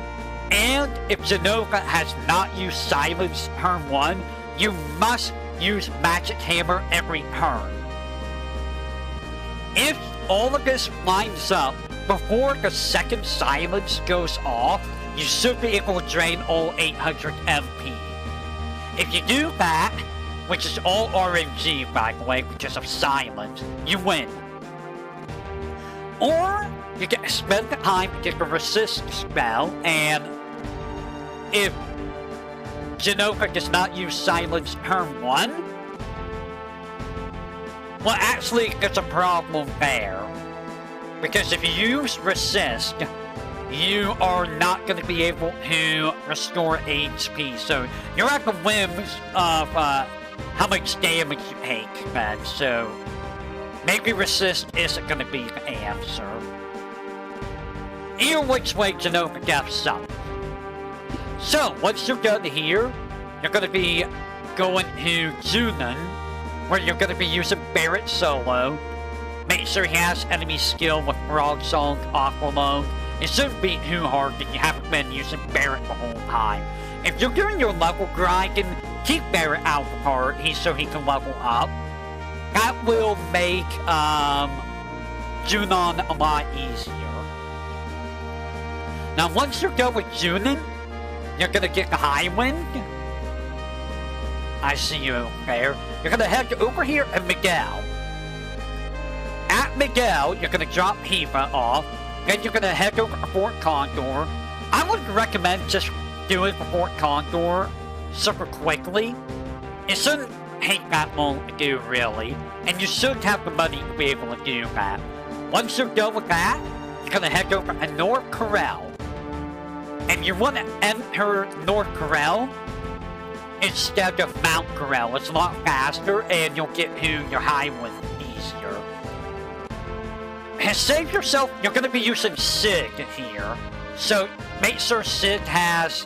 and if Jenova has not used Silence turn 1, you must use Magic Hammer every turn. If all of this lines up before the second Silence goes off, you should be able to drain all 800 MP. If you do that, which is all RNG by the way, because of Silence, you win. Or you can spend the time to get the Resist spell, and if Jenova does not use Silence turn 1, well, actually, there's a problem there. Because if you use Resist, you are not going to be able to restore HP. So you're at the whims of how much damage you take, man. So maybe Resist isn't going to be the answer. Either which way, Jenova gets some. So, once you're done here, you're going to be going to Junon, where you're going to be using Barret solo. Make sure he has enemy skill with Frog Song, Aqua Mode. It shouldn't be too hard if you haven't been using Barret the whole time. If you're doing your level grinding, keep Barret out of the party so he can level up. That will make Junon a lot easier. Now, once you're done with Junon, you're gonna get the High Wind. I see you there. You're gonna head over here at Miguel. At Miguel, you're gonna drop Hiva off. Then you're gonna head over to Fort Condor. I would recommend just doing the Fort Condor super quickly. It shouldn't take that long to do, really. And you should have the money to be able to do that. Once you're done with that, you're gonna head over to North Corel. And you want to enter North Corel instead of Mount Corel. It's a lot faster, and you'll get to your High Wind easier. And save yourself, you're going to be using Sig here. So make sure Sig has,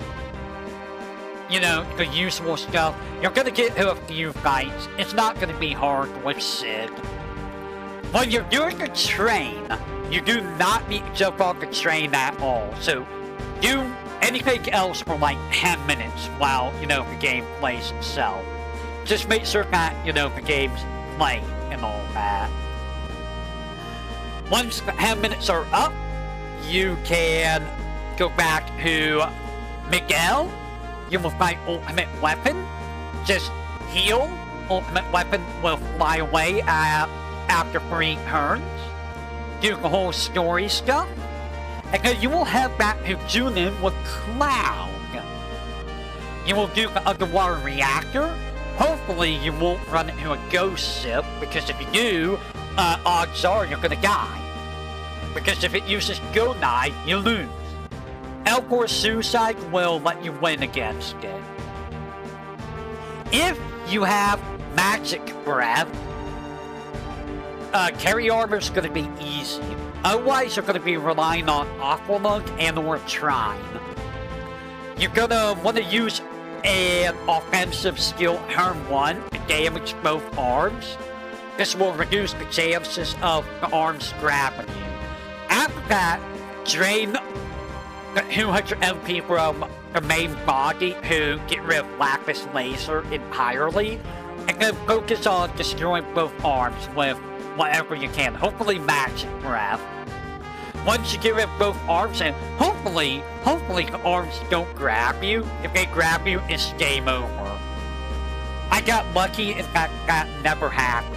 you know, the usual stuff. You're going to get to a few fights. It's not going to be hard with Sig. When you're doing the train, you do not need to jump off the train at all. So do anything else for like 10 minutes while, you know, the game plays itself. Just make sure that, you know, the game's playing and all that. Once the 10 minutes are up, you can go back to Miguel. You will find Ultimate Weapon. Just heal. Ultimate Weapon will fly away after 3 turns. Do the whole story stuff. And then you will head back to Junon with Cloud. You will do the underwater reactor. Hopefully you won't run into a ghost ship, because if you do, odds are you're gonna die. Because if it uses Gonai, you lose. Elbor's Suicide will let you win against it. If you have Magic Breath, carry armor's gonna be easy. Otherwise, you're going to be relying on Aqualung and or Trine. You're going to want to use an offensive skill turn 1 to damage both arms. This will reduce the chances of the arms grabbing you. After that, drain the 200 MP from the main body to get rid of Lapis Laser entirely, and then focus on destroying both arms with whatever you can. Hopefully Magic Breath. Once you get rid of both arms, and hopefully the arms don't grab you. If they grab you, it's game over. I got lucky and that never happened.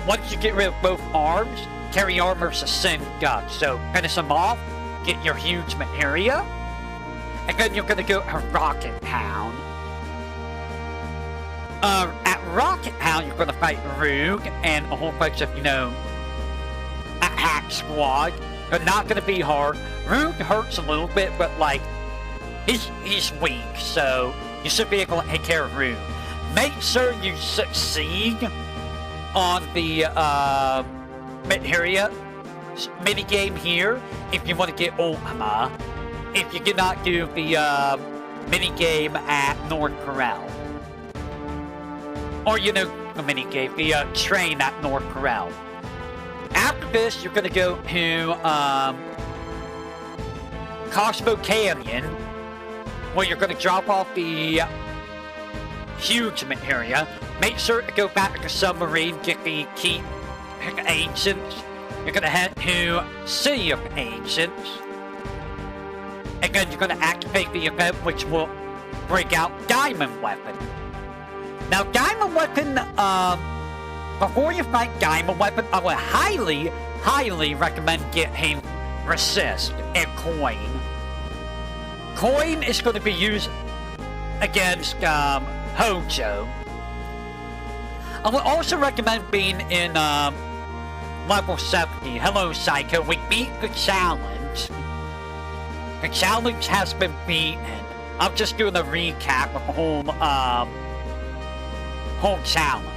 Once you get rid of both arms, carry armor's a sin gun. So finish them off, get your huge materia, and then you're gonna go to Rocket Town. At Rocket Town, you're gonna fight Roog and a whole bunch of, you know, a hack squad. They're not gonna be hard. Roog hurts a little bit, but like, he's weak, so you should be able to take care of Roog. Make sure you succeed on the materia minigame here if you want to get Ultima. If you cannot do the minigame at North Corral. Or, you know, the minigame, the train at North Corral. After this, you're going to go to Cosmo Canyon, where you're going to drop off the huge materia. Make sure to go back to the submarine, get the key to the Ancients. You're going to head to City of Ancients. And then you're going to activate the event, which will break out Diamond Weapon. Now, Diamond Weapon, before you fight Diamond Weapon, I would highly recommend getting Resist and Coin. Coin is going to be used against Hojo. I would also recommend being in level 70. Hello, Psycho. We beat the challenge. The challenge has been beaten. I'm just doing a recap of the whole challenge.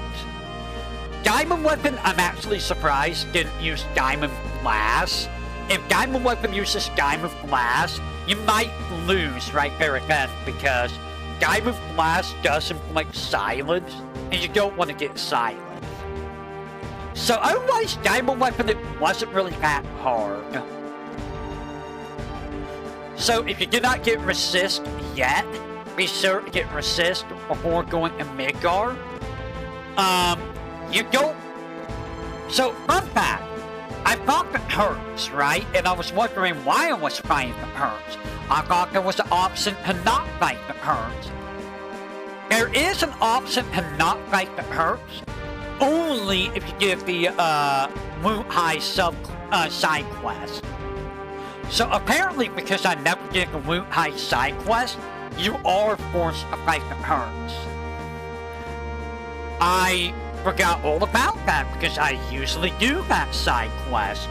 Diamond Weapon, I'm actually surprised didn't use Diamond Blast. If Diamond Weapon uses Diamond Blast, you might lose right there again, because Diamond Blast does inflict silence, and you don't want to get silence. So otherwise, Diamond Weapon, it wasn't really that hard. So if you did not get Resist yet, be sure to get Resist before going to Midgar. You don't... So, fun fact, I thought it hurts, right? And I was wondering why I was fighting the hurts. I thought there was an option to not fight the hurts. There is an option to not fight the hurts, only if you get the Woot High side quest. So apparently, because I never did the Woot High side quest, you are forced to fight the hurts. I forgot all about that because I usually do that side quest.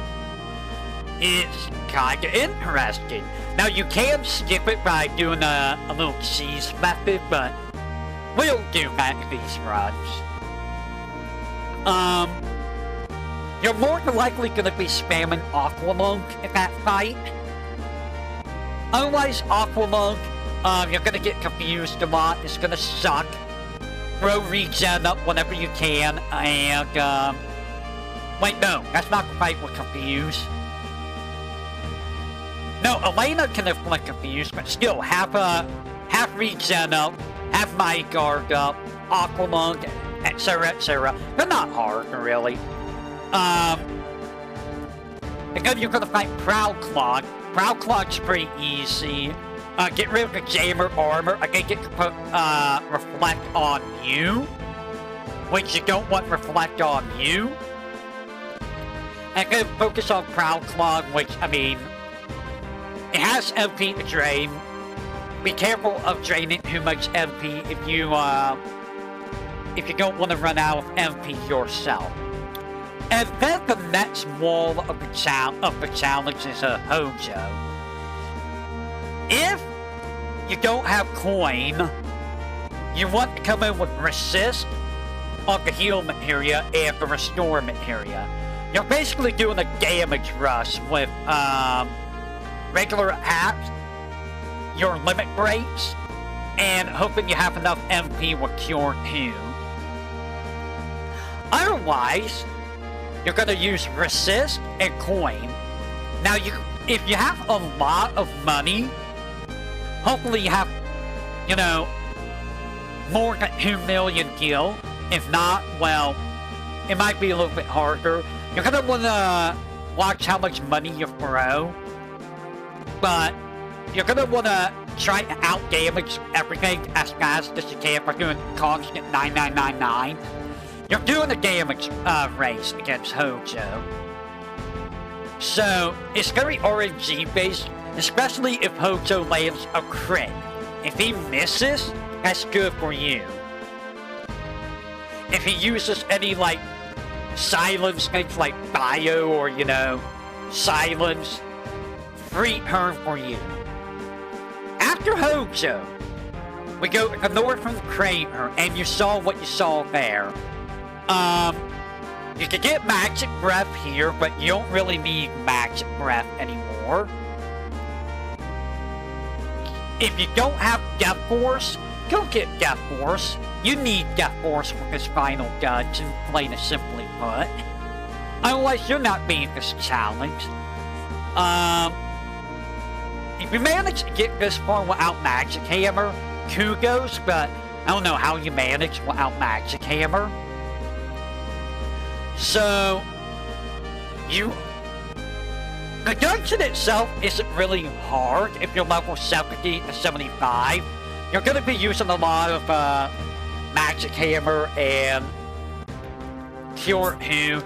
It's kinda interesting. Now you can skip it by doing a little cheese method, but we'll do that in these runs. You're more than likely gonna be spamming Aqualung in that fight. Otherwise, Aqualung, you're gonna get confused a lot. It's gonna suck. Throw regen up whenever you can, and, wait, no, that's not the fight with Confuse. No, Elena can inflict Confuse, but still, have regen up, have my guard up, Aqualung, etc., etc. They're not hard, really. And then you're gonna fight Proudclog. Proudclog's pretty easy. Get rid of the Jammer armor. Again, get to put Reflect on you, which you don't want Reflect on you. And then focus on Proudclog, which, I mean, it has MP to drain. Be careful of draining too much MP if you don't want to run out of MP yourself. And then the next wall of the challenge is a Hojo. If you don't have Coin, you want to come in with Resist on the heal materia and the restore materia. You're basically doing a damage rush with regular attacks, your limit breaks, and hoping you have enough MP with Cure 2. Otherwise, you're going to use Resist and Coin. Now, if you have a lot of money, hopefully you have, you know, more than 2 million gil. If not, well, it might be a little bit harder. You're going to want to watch how much money you throw. But you're going to want to try to out-damage everything as fast as you can by doing constant 9999. You're doing a damage race against Hojo. So, it's very RNG-based, especially if Hojo lands a crit. If he misses, that's good for you. If he uses any, like, silence things like bio or, you know, silence, free turn for you. After Hojo, we go to the northern crater, and you saw what you saw there. You can get magic breath here, but you don't really need magic breath anymore. If you don't have Death Force, go get Death Force. You need Death Force with this final dungeon, plain and simply put. Otherwise, you're not being this challenge. If you manage to get this far without Magic Hammer, kudos, but I don't know how you manage without Magic Hammer. So, the dungeon itself isn't really hard if you're level 70 to 75. You're going to be using a lot of Magic Hammer and Cure Who.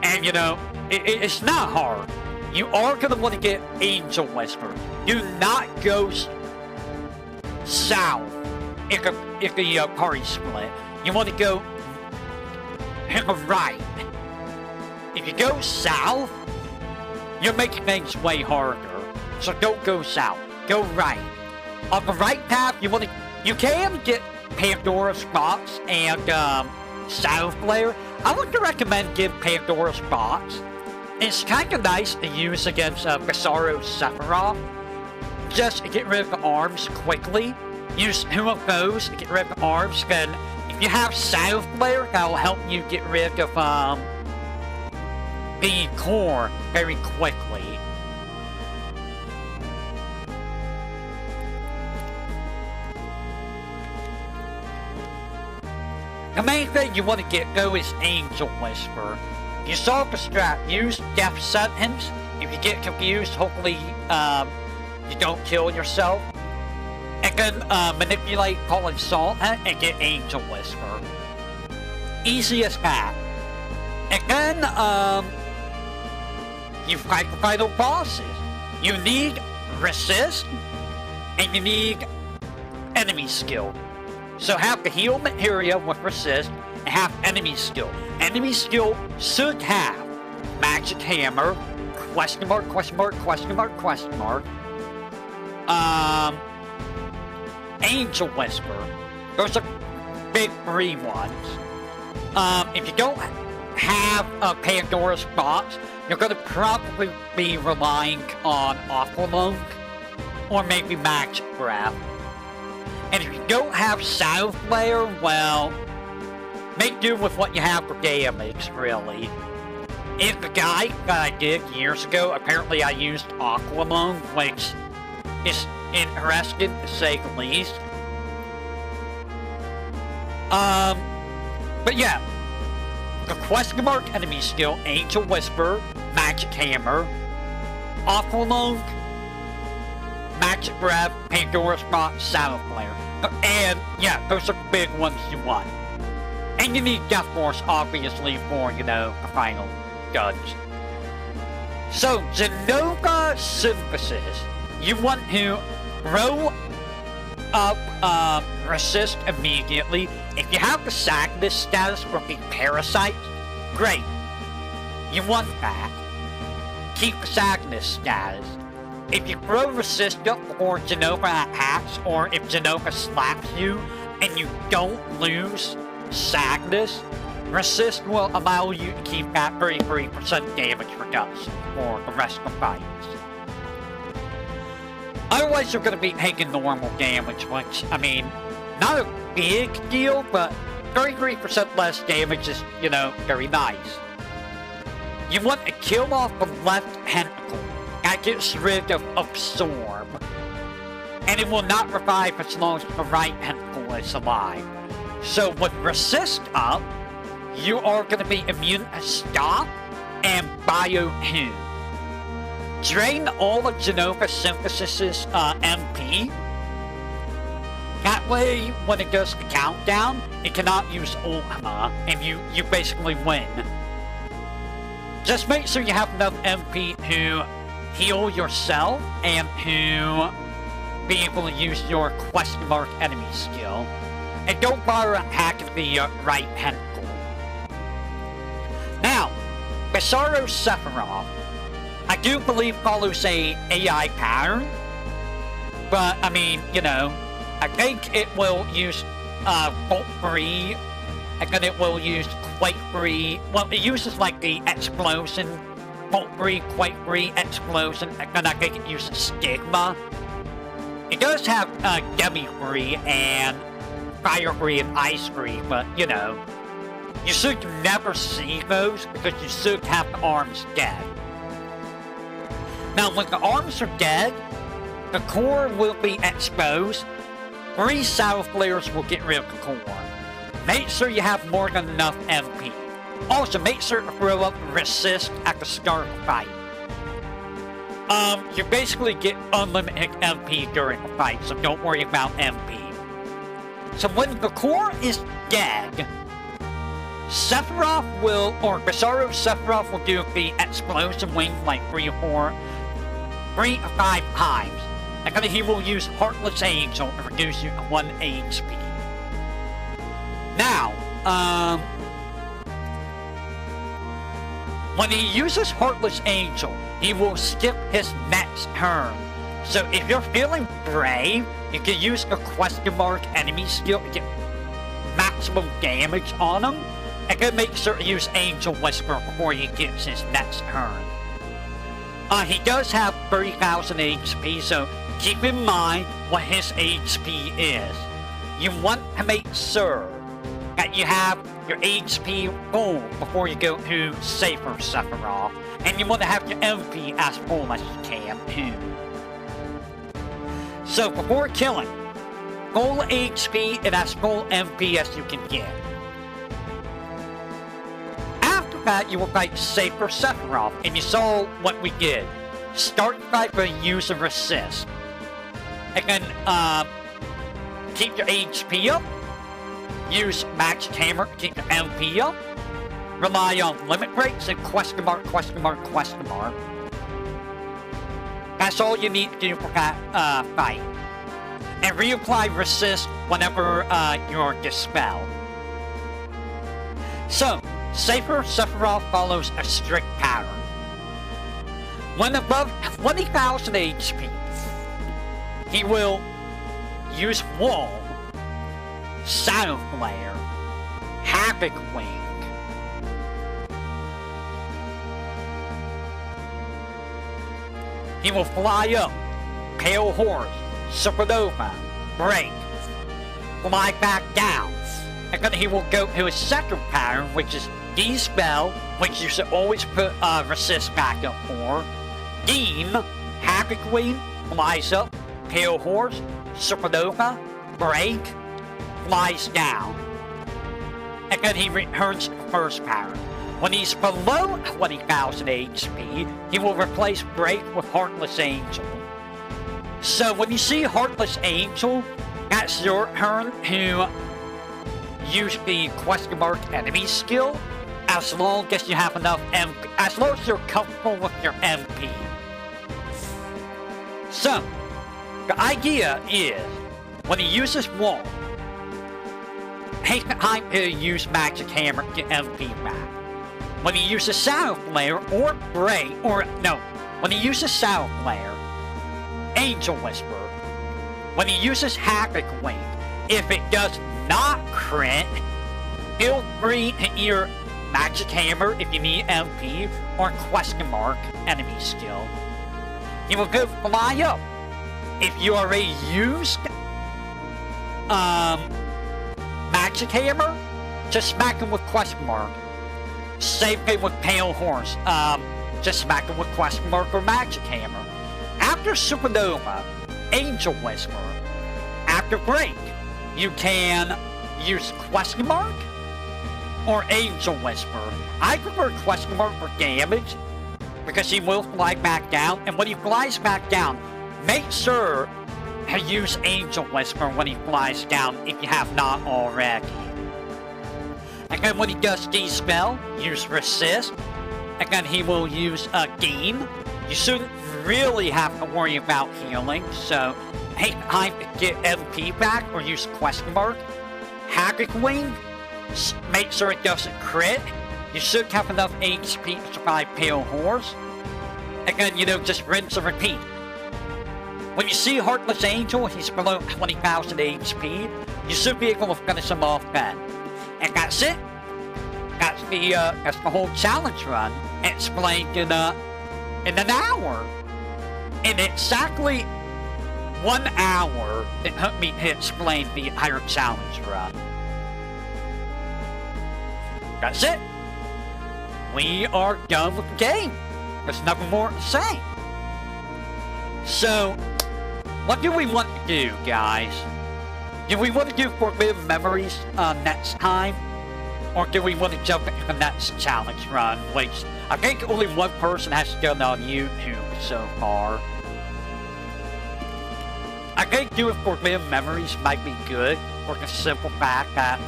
And, you know, it's not hard. You are going to want to get Angel Whisper. Do not go south if the party split. You want to go right. If you go south, you're making things way harder. So don't go south. Go right. On the right path, you can get Pandora's Box and Shadow Flare. I would recommend give Pandora's Box. It's kind of nice to use against Bizarro Sephiroth. Just get rid of the arms quickly. Use who of those to get rid of the arms. Then, if you have Shadow Flare, that'll help you get rid of the core very quickly. The main thing you want to get, though, is Angel Whisper. You solve the strat, use Death Sentence. If you get confused, hopefully you don't kill yourself. And then manipulate Colin Salt and get Angel Whisper. Easy as that. And then you fight the final bosses. You need Resist, and you need Enemy Skill. So have the heal materia with Resist, and have Enemy Skill. Enemy Skill should have Magic Hammer, question mark, question mark, question mark, question mark, Angel Whisper. Those are big three ones. If you don't have a Pandora's Box, you're going to probably be relying on Aqualung, or maybe Magic Breath. And if you don't have Shadow Flare, well, make do with what you have for damage, really. In the guide that I did years ago, apparently I used Aqualung, which is interesting to say the least. But yeah, the question mark enemy skill, Angel Whisper, Magic Hammer, Aqualung, Magic Breath, Pandora's Box, Shadow Flare. And yeah, those are the big ones you want. And you need Death Force, obviously, for, you know, the final dungeon. So, Genova Synthesis. You want to roll up Resist immediately. If you have the Sadness status for the Parasites, great. You want that. Keep the Sadness status. If you throw Resist up before Genova attacks, or if Genova slaps you and you don't lose Sadness, Resist will allow you to keep that 33% damage reduction for the rest of the fights. Otherwise, you're going to be taking normal damage, which, I mean, not a big deal, but 33% less damage is, you know, very nice. You want to kill off the left tentacle. That gets rid of Absorb. And it will not revive as long as the right tentacle is alive. So with Resist up, you are going to be immune to Stop and Bio-Heal. Drain all of Genova Synthesis's MP. That way, when it does the countdown, it cannot use Ultima, and you basically win. Just make sure you have enough MP to heal yourself and to be able to use your question mark enemy skill. And don't bother attacking the right tentacle. Now, Bizarro Sephiroth, I do believe follows a AI pattern, but I mean, you know, I think it will use Bolt 3 and then it will use quake free. Well, it uses like the explosion, bolt free, quake free, explosion, and then I think it uses stigma. It does have Gummy free and fire free and ice free, but you know, you should never see those because you should have the arms dead. Now, when the arms are dead, the core will be exposed. 3 shadow flares will get rid of the core. Make sure you have more than enough MP. Also, make sure to throw up resist at the start of the fight. You basically get unlimited MP during the fight, so don't worry about MP. So when the core is dead, Sephiroth will, or Bizarro Sephiroth will do the explosion wing like 3 to 5 times. And then he will use Heartless Angel to reduce you to 1 HP. Now, when he uses Heartless Angel, he will skip his next turn. So if you're feeling brave, you can use the question mark enemy skill to get maximum damage on him. And then make sure to use Angel Whisper before he gets his next turn. He does have 30,000 HP, so keep in mind what his HP is. You want to make sure that you have your HP full before you go to safer Sephiroth. And you want to have your MP as full as you can, too. So before killing, full HP and as full MP as you can get. After that, you will fight safer Sephiroth, and you saw what we did. Start the fight by using resist. And then, keep your HP up. Use Magic Hammer to keep your MP up. Rely on limit breaks and question mark, question mark, question mark. That's all you need to do for that fight. And reapply resist whenever you're dispelled. So, safer Sephiroth follows a strict pattern. When above 20,000 HP, he will use Wall, Shadow Flare, Havoc Wing, he will fly up, Pale Horse, Supernova, Break, fly back down, and then he will go to his second pattern, which is Dispel, which you should always put resist back up for, Beam, Havoc Wing, flies up, Pale Horse, Supernova, Break, flies down. And then he returns to the first pattern. When he's below 20,000 HP, he will replace Break with Heartless Angel. So when you see Heartless Angel, that's your turn to use the question mark enemy skill, as long as you have enough MP, as long as you're comfortable with your MP. So, the idea is, when he uses Wall, take the time to use Magic Hammer to get MP back. When he uses Shadow Flare or Break, or no, when he uses Shadow Flare, Angel Whisper. When he uses Havoc Wing, if it does not crit, feel free to either Magic Hammer if you need MP, or question mark enemy skill. He will go fly up. If you already used Magic Hammer, just smack him with question mark. Same thing with Pale Horse. Just smack him with question mark or Magic Hammer. After Supernova, Angel Whisper. After Break, you can use question mark or Angel Whisper. I prefer question mark for damage because he will fly back down, and when he flies back down, make sure to use Angel Whisper when he flies down if you have not already. And then when he does Dispel, use Resist, and then he will use Game. You shouldn't really have to worry about healing, so take time to get MP back or use question mark. Havoc Wing, make sure it doesn't crit. You should have enough HP to survive Pale Horse. And then, you know, just rinse and repeat. When you see Heartless Angel, he's below 20,000 HP. You should be able to finish him off then. And that's it. That's the whole challenge run explained in an hour. In exactly 1 hour, it took me to explain the entire challenge run. That's it. We are done with the game. There's nothing more to say. So, what do we want to do, guys? Do we want to do Forbidden Memories next time? Or do we want to jump into the next challenge run, which I think only one person has done on YouTube so far. I think doing Forbidden Memories might be good for the simple fact that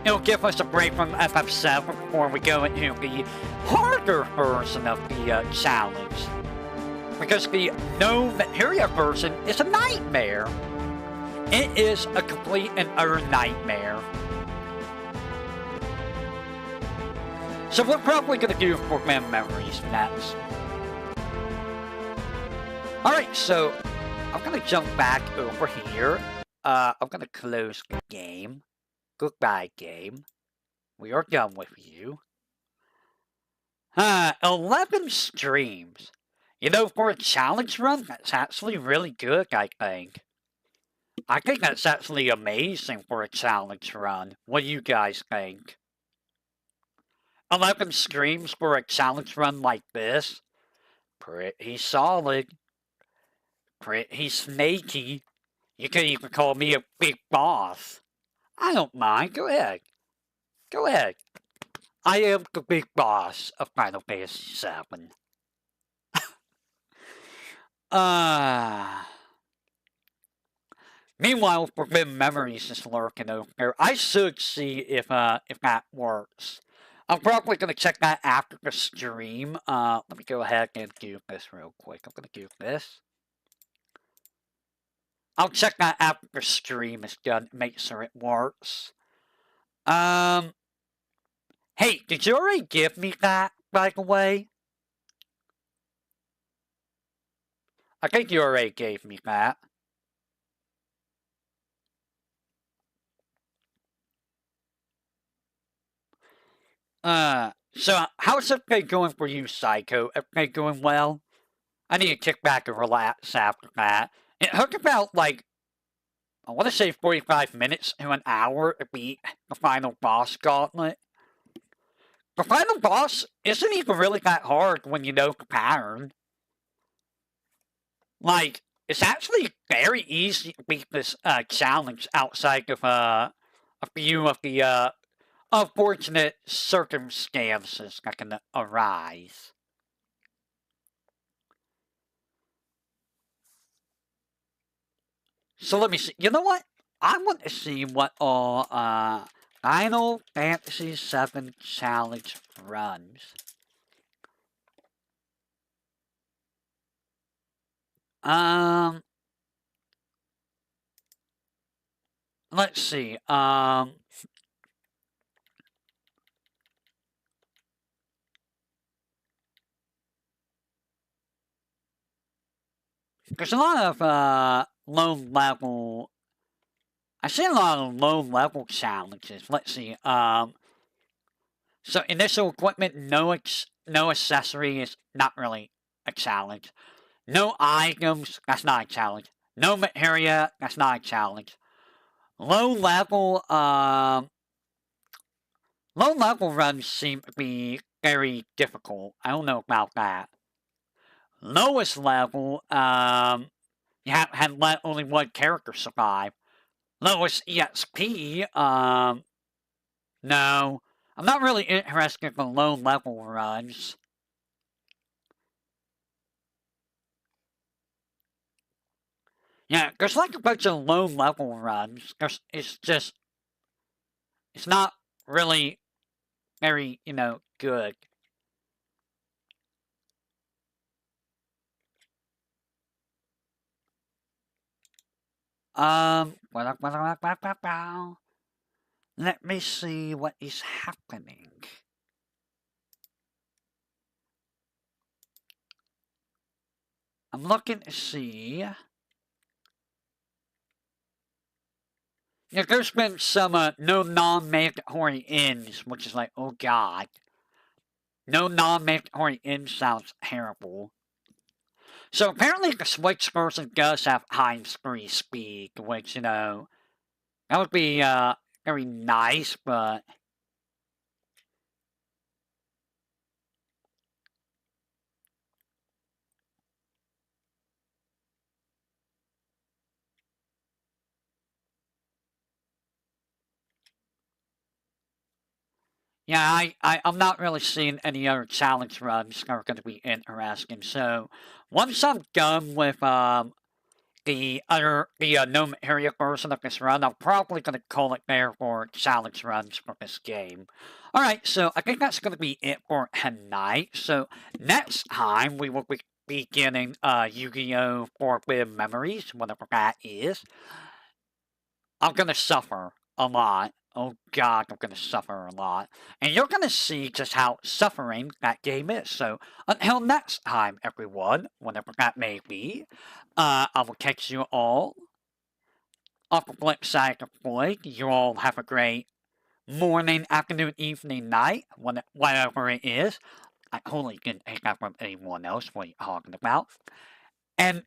it'll give us a break from FF7 before we go into the harder version of the challenge. Because the no materia version is a nightmare. It is a complete and utter nightmare. So we're probably going to do Forbidden Memories next. Alright, so I'm going to jump back over here. I'm going to close the game. Goodbye, game. We are done with you. 11 streams. You know, for a challenge run, that's actually really good, I think. I think that's actually amazing for a challenge run. What do you guys think? 11 streams for a challenge run like this? Pretty solid. Pretty snaky. You can even call me a big boss. I don't mind. Go ahead. Go ahead. I am the big boss of Final Fantasy VII. Meanwhile, Forbidden Memories is lurking over there. I should see if that works. I'm probably gonna check that after the stream. Let me go ahead and do this real quick. I'm gonna do this. I'll check that after the stream is done, make sure it works. Hey, did you already give me that, by the way? I think you already gave me that. So how's everything going for you, Psycho? Everything going well? I need to kick back and relax after that. It took about, like, I want to say 45 minutes to an hour to beat the final boss gauntlet. The final boss isn't even really that hard when you know the pattern. Like, it's actually very easy to beat this challenge outside of a few of the unfortunate circumstances that can arise. So let me see. You know what? I want to see what all Final Fantasy VII challenge runs. Let's see. There's a lot of low level. I see a lot of low level challenges. Let's see. So initial equipment, no accessory is not really a challenge. No items, that's not a challenge. No materia, that's not a challenge. Low level runs seem to be very difficult. I don't know about that. Lowest level, you have to let only one character survive. Lowest EXP, no. I'm not really interested in the low level runs. Yeah, there's like a bunch of low level runs. It's not really very, good. Let me see what is happening. I'm looking to see. Yeah, there's been some no non-mandatory ends, which is like, oh god. No non-mandatory end sounds terrible. So apparently the Switch version does have high screen speed, which, that would be very nice, but yeah, I'm not really seeing any other challenge runs that are going to be interesting. So once I'm done with the no area version of this run, I'm probably going to call it there for challenge runs for this game. Alright, so I think that's going to be it for tonight. So next time we will be beginning Yu-Gi-Oh! Forbidden Memories, whatever that is. I'm going to suffer a lot. Oh god, I'm going to suffer a lot. And you're going to see just how suffering that game is. So until next time, everyone, whatever that may be, I will catch you all on the flip side of the coin. You all have a great morning, afternoon, evening, night, whatever it is. I totally didn't take that from anyone else. What are you talking about? And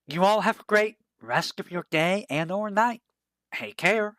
you all have a great rest of your day and or night. Take care.